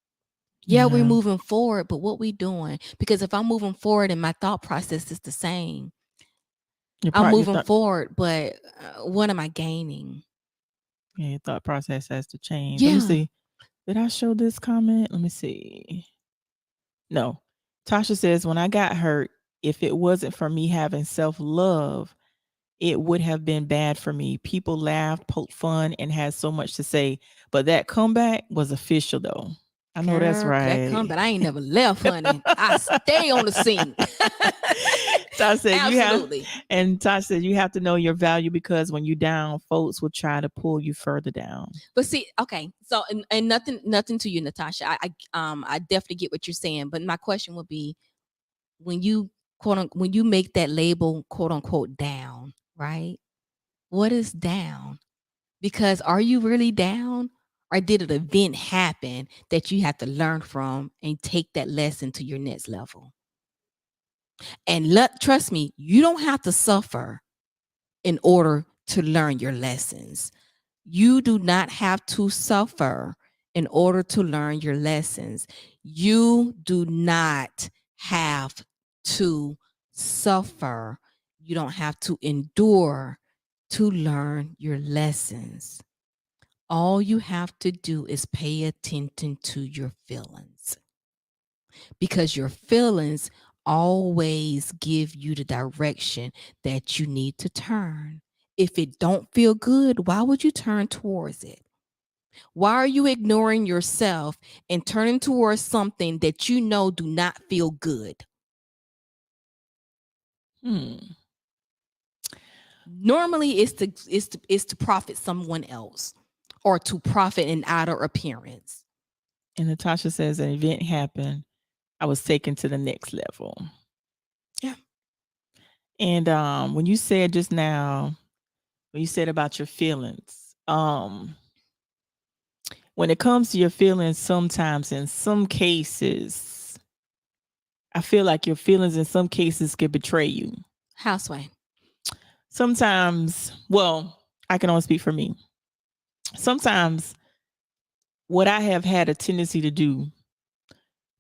Yeah, we're Yeah. moving forward, but what we doing? Because if I'm moving forward and my thought process is the same, I'm Your moving thought, forward, but what am I gaining? yeah, your thought process has to change. Let me Yeah, see. Did I show this comment? Let me see. No. Tasha says, when I got hurt, if it wasn't for me having self love, it would have been bad for me. People laughed, poked fun, and had so much to say. But that comeback was official, though. I know that's girl, that come, right. but I ain't never left, honey. I stay on the scene. Tosh said you have, Absolutely. and Tosh said you have to know your value, because when you down, folks will try to pull you further down. But see, okay, so and nothing to you, Natasha. I definitely get what you're saying, but my question would be, when you when you make that label, quote unquote, down, right? What is down? Because are you really down? Or did an event happen that you have to learn from and take that lesson to your next level? And trust me, you don't have to suffer in order to learn your lessons. You do not have to suffer in order to learn your lessons. You do not have to suffer. You don't have to endure to learn your lessons. All you have to do is pay attention to your feelings, because your feelings always give you the direction that you need to turn. If it don't feel good, why would you turn towards it? Why are you ignoring yourself and turning towards something that you know do not feel good? Hmm. Normally it's to profit someone else, or to profit an outer appearance. And Natasha says an event happened. I was taken to the next level. Yeah. And when you said just now, when you said about your feelings, when it comes to your feelings, sometimes in some cases, I feel like your feelings in some cases can betray you. Houseway. Sometimes, well, I can only speak for me. Sometimes what I have had a tendency to do,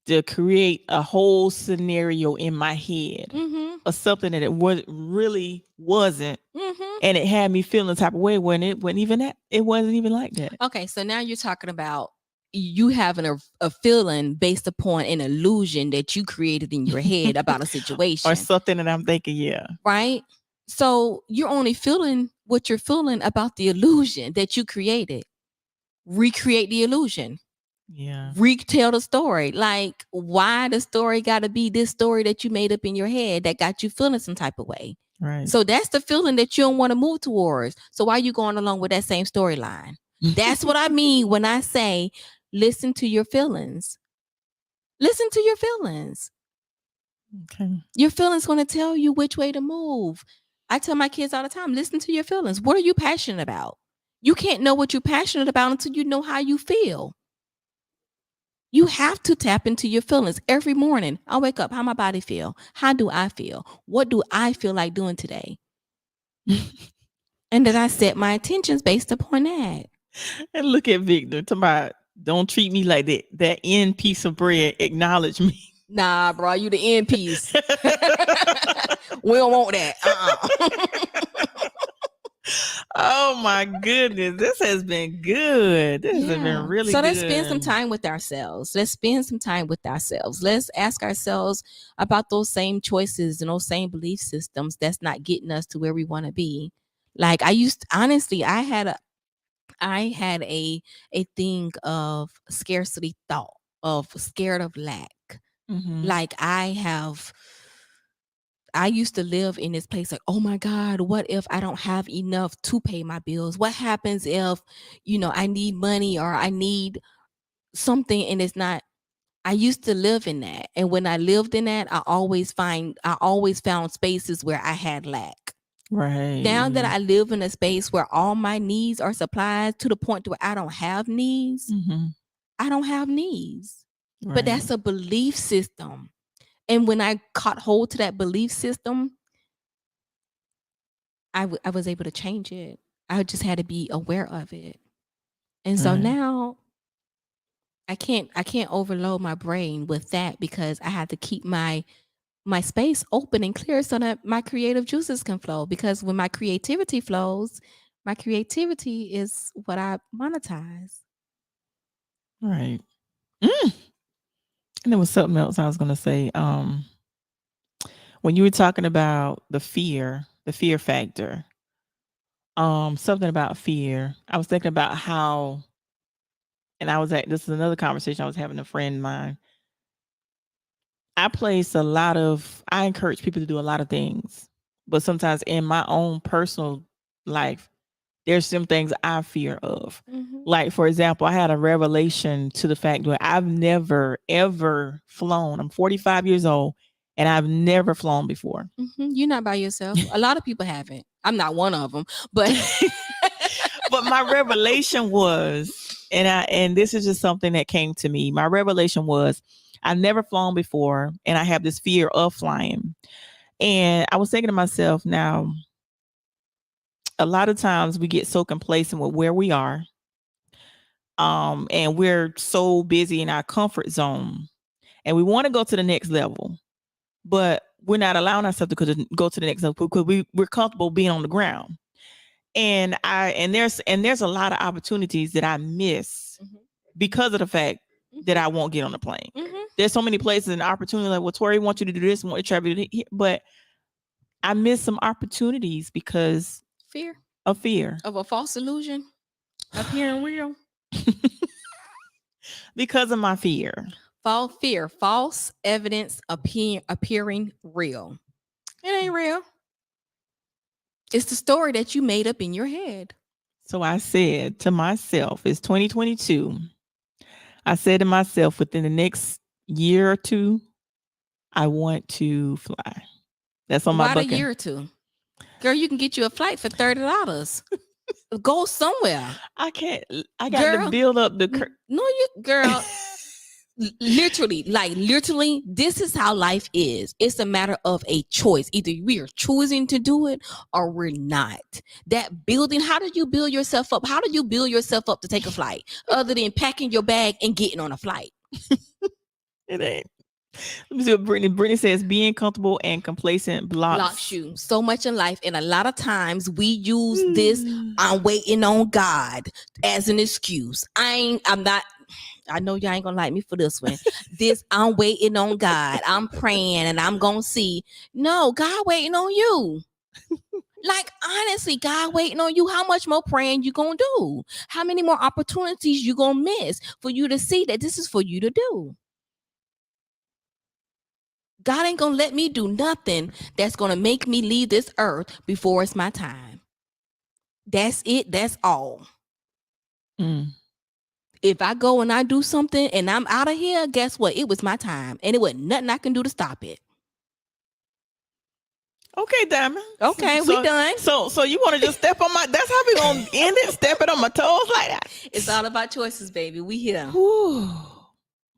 to create a whole scenario in my head Mm-hmm. of something that it was really wasn't, Mm-hmm. and it had me feeling the type of way when it wasn't even that. It wasn't even like that. Okay, so now you're talking about you having a feeling based upon an illusion that you created in your head about a Or situation, something that I'm thinking, yeah, right? So you're only feeling what you're feeling about the illusion that you created. Recreate the illusion. yeah, Retell the story. Like, why the story got to be this story that you made up in your head that got you feeling some type of way? right. So that's the feeling that you don't want to move towards. So why are you going along with that same storyline? That's what I mean when I say listen to your feelings. Listen to your feelings. Okay. Your feelings going to tell you which way to move. I tell my kids all the time, listen to your feelings. What are you passionate about? You can't know what you're passionate about until you know how you feel. You have to tap into your feelings every morning. I wake up, how my body feel? How do I feel? What do I feel like doing today? And then I set my intentions based upon that. And look at Victor. Talking about, don't treat me like that. That end piece of bread. Acknowledge me. Nah, bro, you the end piece. We don't want that. Oh my goodness. This has been good. This has been really so good. let's spend some time with ourselves. Let's ask ourselves about those same choices and those same belief systems that's not getting us to where we want to be. Like honestly, I had a thing of scarcity thought, of scared of lack. Like I used to live in this place like, oh my God, what if I don't have enough to pay my bills? What happens if, I need money or I need something and it's not. I used to live in that. And when I lived in that, I always found spaces where I had lack. Right. Now that I live in a space where all my needs are supplied to the point where I don't have needs, I don't have needs. Right. But that's a belief system. And when I caught hold to that belief system, I was able to change it. I just had to be aware of it. And so now I can't overload my brain with that because I have to keep my space open and clear so that my creative juices can flow. Because when my creativity flows, my creativity is what I monetize. Right. And there was something else I was going to say. When you were talking about the fear factor, something about fear, I was thinking about how, and this is another conversation I was having with a friend of mine. I encourage people to do a lot of things, but sometimes in my own personal life, there's some things I fear of. Like, for example, I had a revelation to the fact that I've never, ever flown. I'm 45 years old and I've never flown before. You're not by yourself. A lot of people haven't. I'm not one of them, but but my revelation was, and this is just something that came to me. My revelation was, I've never flown before and I have this fear of flying. And I was thinking to myself, now, a lot of times we get so complacent with where we are. And we're so busy in our comfort zone and we want to go to the next level, but we're not allowing ourselves to go to the next level because we're comfortable being on the ground. And there's a lot of opportunities that I miss because of the fact that I won't get on the plane. There's so many places and opportunities like, well, Tori wants you to do this, want you to travel, but I miss some opportunities because of fear of a false illusion appearing real. Because of my fear. False evidence appearing real. It ain't real. It's the story that you made up in your head. So I said to myself, it's 2022. I said to myself, within the next year or two, I want to fly. That's on my bucket. Why a year or two? Girl, you can get you a flight for $30. Go somewhere. I can't. I got to build up the. Girl. literally, this is how life is. It's a matter of a choice. Either we are choosing to do it or we're not. That building, how do you build yourself up? How do you build yourself up to take a flight other than packing your bag and getting on a flight? It ain't. Let me see what Brittany says. Being comfortable and complacent blocks you so much in life. And a lot of times we use this, I'm waiting on God, as an excuse. I know y'all ain't gonna like me for this one. I'm waiting on God. I'm praying and I'm gonna see. No, God waiting on you. Like, honestly, God waiting on you. How much more praying you gonna do? How many more opportunities you gonna miss for you to see that this is for you to do? God ain't gonna let me do nothing that's gonna make me leave this earth before it's my time. That's it. That's all. If I go and I do something and I'm out of here, guess what? It was my time and it was nothing I can do to stop it. Okay, Diamond. Okay, we done. So you want to just step on my? That's how we gonna end it. Stepping on my toes like that. It's all about choices, baby. We here. Whew.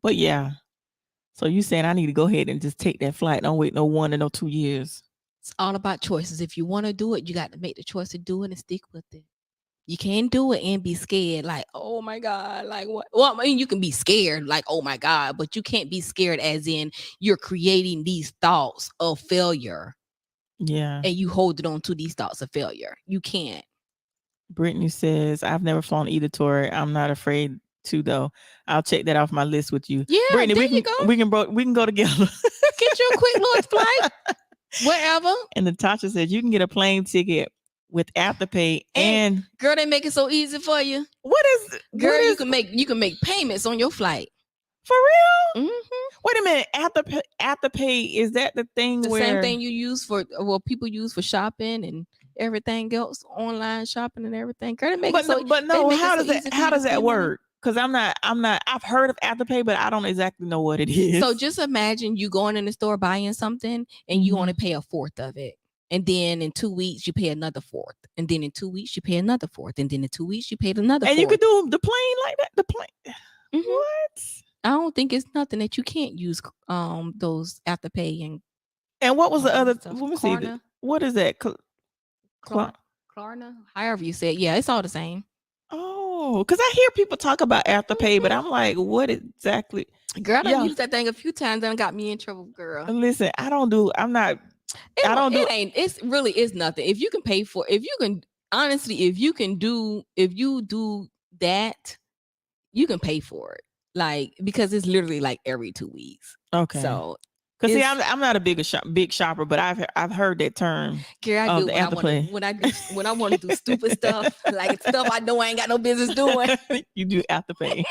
But yeah. So you saying I need to go ahead and just take that flight? Don't wait no 1 and no 2 years. It's all about choices. If you want to do it, you got to make the choice to do it and stick with it. You can't do it and be scared, like, oh my God, like what? Well, I mean, you can be scared, like, oh my God, but you can't be scared as in you're creating these thoughts of failure Yeah. and you hold it on to these thoughts of failure. You can't. Brittany says, I've never flown either, Tori. I'm not afraid to though. I'll check that off my list with you. Yeah, Brittany, there we you can go. we can go together. Get you a quick little flight, wherever. And Natasha said you can get a plane ticket with Afterpay and girl, they make it so easy for you. What is girl? You can make payments on your flight. For real? Mm-hmm. Wait a minute. Afterpay, is that the thing the where same thing you use for people use for shopping and everything else, online shopping and everything. Girl, they make it so, but no, how so does that work? Because I'm not I've heard of Afterpay, but I don't exactly know what it is. So just imagine you going in the store buying something and you only pay a fourth of it. And then in 2 weeks you pay another fourth. And then in 2 weeks you pay another fourth. And then in 2 weeks you paid another fourth. And you could do the plane like that? The plane. Mm-hmm. What? I don't think it's nothing that you can't use those Afterpay and what was the other stuff. Let me see. What is that? Klarna, however you say it. Yeah, it's all the same. Oh, because I hear people talk about Afterpay, but I'm like, what exactly? Girl, I used that thing a few times and got me in trouble, girl. Listen, I'm not. It's really is nothing. If you can pay for, if you do that, you can pay for it. Like, because it's literally like every 2 weeks. Okay. So, because see, I'm not a big shopper, but I've heard that term. Girl, I do when I want to do stupid stuff, like stuff I know I ain't got no business doing. You do Afterpay.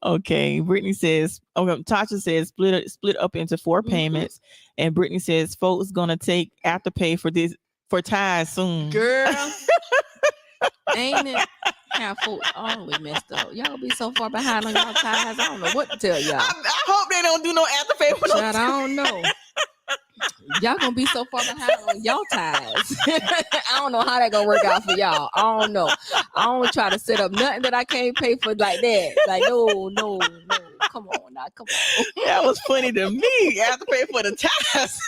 Okay. Brittany says, Tasha says split up into 4 payments, and Brittany says folks gonna take Afterpay for ties soon. Girl, ain't it? How folks always messed up. Y'all be so far behind on y'all ties. I don't know what to tell y'all. I hope they don't do no Afterpay for I don't know. Y'all gonna be so far behind on y'all ties. I don't know how that gonna work out for y'all. I don't know. I don't try to set up nothing that I can't pay for like that. Like no. Come on now, come on. That was funny to me. Afterpay for the ties.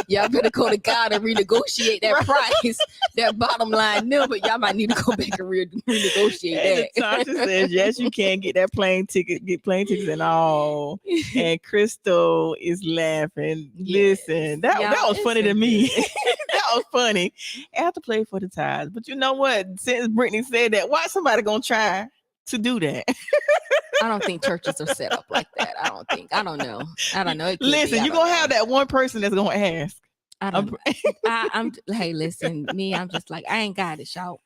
Y'all better go to God and renegotiate that price, that bottom line number. Y'all might need to go back and renegotiate that. Tasha says, yes, you can get that plane tickets and all. And Crystal is laughing. Yes. Listen, that was funny to me. That was funny. I have to play for the ties. But you know what? Since Brittany said that, why somebody gonna try to do that? I don't think churches are set up like that. I don't know. Listen, you're gonna have that one person that's gonna ask. I don't know. Hey, listen, I'm just like, I ain't got it, y'all.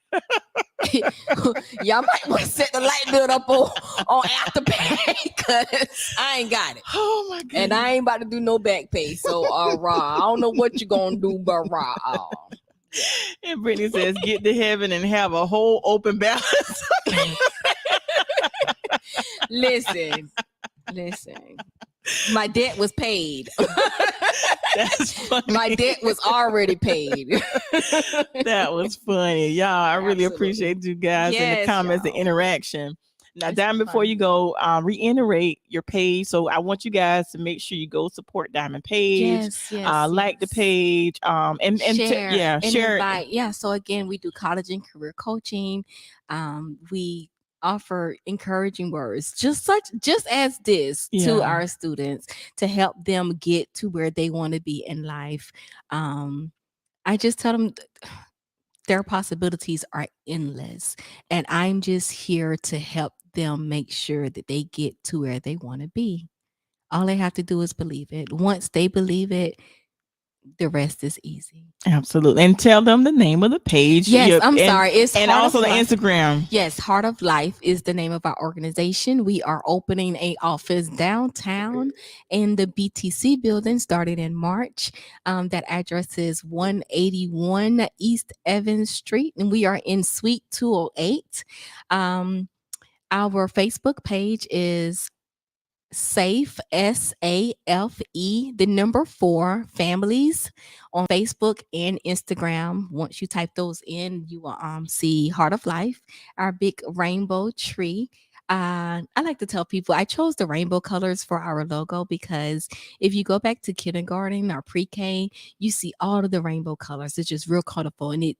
Y'all might want to set the light bill up on Afterpay, because I ain't got it. Oh my god! And I ain't about to do no back pay. So I don't know what you're gonna do, but And Brittany says, get to heaven and have a whole open balance. Listen. My debt was paid. That's funny. My debt was already paid. That was funny. Y'all, I really appreciate you guys in the comments, the interaction. Now, Diamond, before you go, reiterate your page. So I want you guys to make sure you go support Diamond page. Like the page. And share. Invite. Yeah. So again, we do college and career coaching. We offer encouraging words just as this to our students to help them get to where they want to be in life. I just tell them their possibilities are endless, and I'm just here to help them make sure that they get to where they want to be. All they have to do is believe it. Once they believe it, the rest is easy. Absolutely. And tell them the name of the page. Yes, sorry. It's and also the Instagram. Yes, Heart of Life is the name of our organization. We are opening an office downtown in the BTC building starting in March. That address is 181 East Evans Street, and we are in Suite 208. Our Facebook page is Safe, SAFE, the number 4 families on Facebook and Instagram. Once you type those in, you will see Heart of Life, our big rainbow tree. I like to tell people I chose the rainbow colors for our logo because if you go back to kindergarten or pre-K, you see all of the rainbow colors. It's just real colorful, and it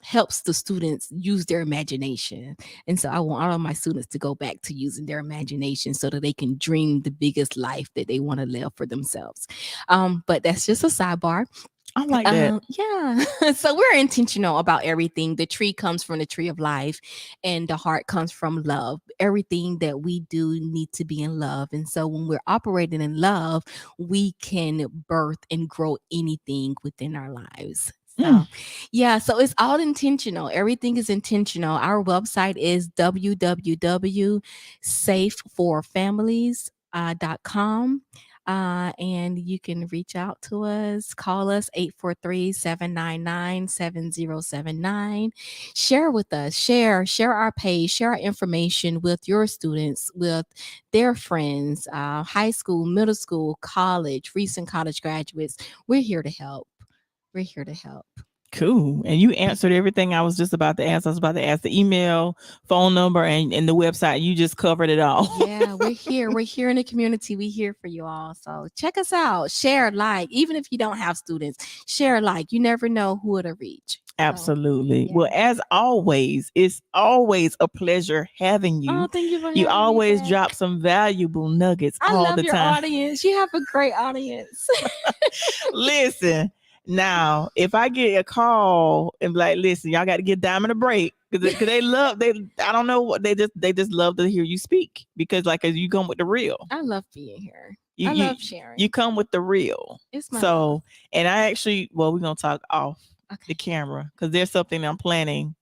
helps the students use their imagination. And so I want all of my students to go back to using their imagination so that they can dream the biggest life that they want to live for themselves. But that's just a sidebar. I like that. Yeah. So we're intentional about everything. The tree comes from the tree of life, and the heart comes from love. Everything that we do need to be in love. And so when we're operating in love, we can birth and grow anything within our lives. Mm. So, yeah, so it's all intentional. Everything is intentional. Our website is www.safeforfamilies.com. And you can reach out to us, call us 843-799-7079. Share with us, share our page, share our information with your students, with their friends, high school, middle school, college, recent college graduates. We're here to help. We're here to help. Cool. And you answered everything I was just about to ask. I was about to ask the email, phone number, and the website. You just covered it all. Yeah, we're here. We're here in the community. We're here for you all. So check us out. Share, like, even if you don't have students, share, like. You never know who it'll reach. Absolutely. yeah. Well, as always, it's always a pleasure having you. Oh, thank you for You having me always back. drop some valuable nuggets I all love the your time. audience. You have a great audience. Listen, now if I get a call and be like, listen, y'all got to get Diamond a break because they love I don't know what they just love to hear you speak because like as you come with the real. I love being here. You, I you, love sharing. You come with the real. It's my so love. and I actually we're gonna talk off the Okay. camera because there's something I'm planning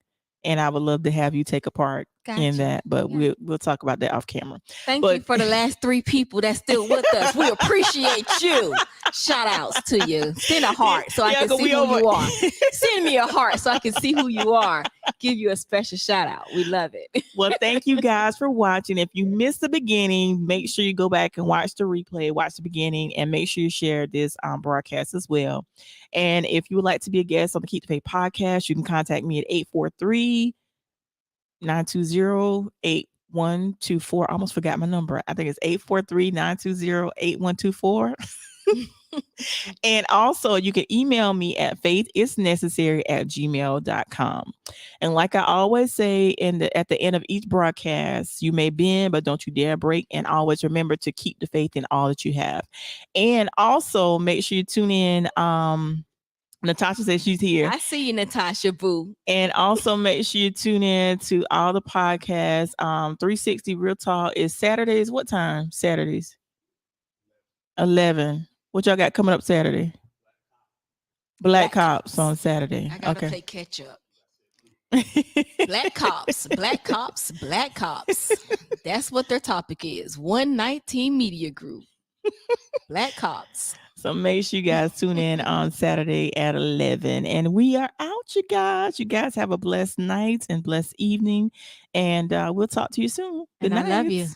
and I would love to have you take a part in Gotcha. that, but Yeah. we'll talk about that off camera. Thank you for the last 3 people that's still with us. We appreciate you. Shout outs to you. Send a heart so I can see who you are. Send me a heart so I can see who you are. Give you a special shout out. We love it. Well, thank you guys for watching. If you missed the beginning, make sure you go back and watch the replay, watch the beginning, and make sure you share this broadcast as well. And if you would like to be a guest on the Keep the Faith podcast, you can contact me at 843-920-8124. I almost forgot my number. I think it's 843-920-8124. And also you can email me at faithisnecessary@gmail.com. And like I always say at the end of each broadcast, you may bend, but don't you dare break. And always remember to keep the faith in all that you have. And also make sure you tune in. Natasha says she's here. I see you, Natasha Boo. And also make sure you tune in to all the podcasts. 360 Real Talk is Saturdays. What time? Saturdays. 11. What y'all got coming up Saturday? Black Cops on Saturday. I gotta play catch up. Black cops, black cops, black cops. That's what their topic is. 119 Media Group. Black cops. So make sure you guys tune in on Saturday at 11. And we are out, you guys. You guys have a blessed night and blessed evening. And we'll talk to you soon. Good night. I love you.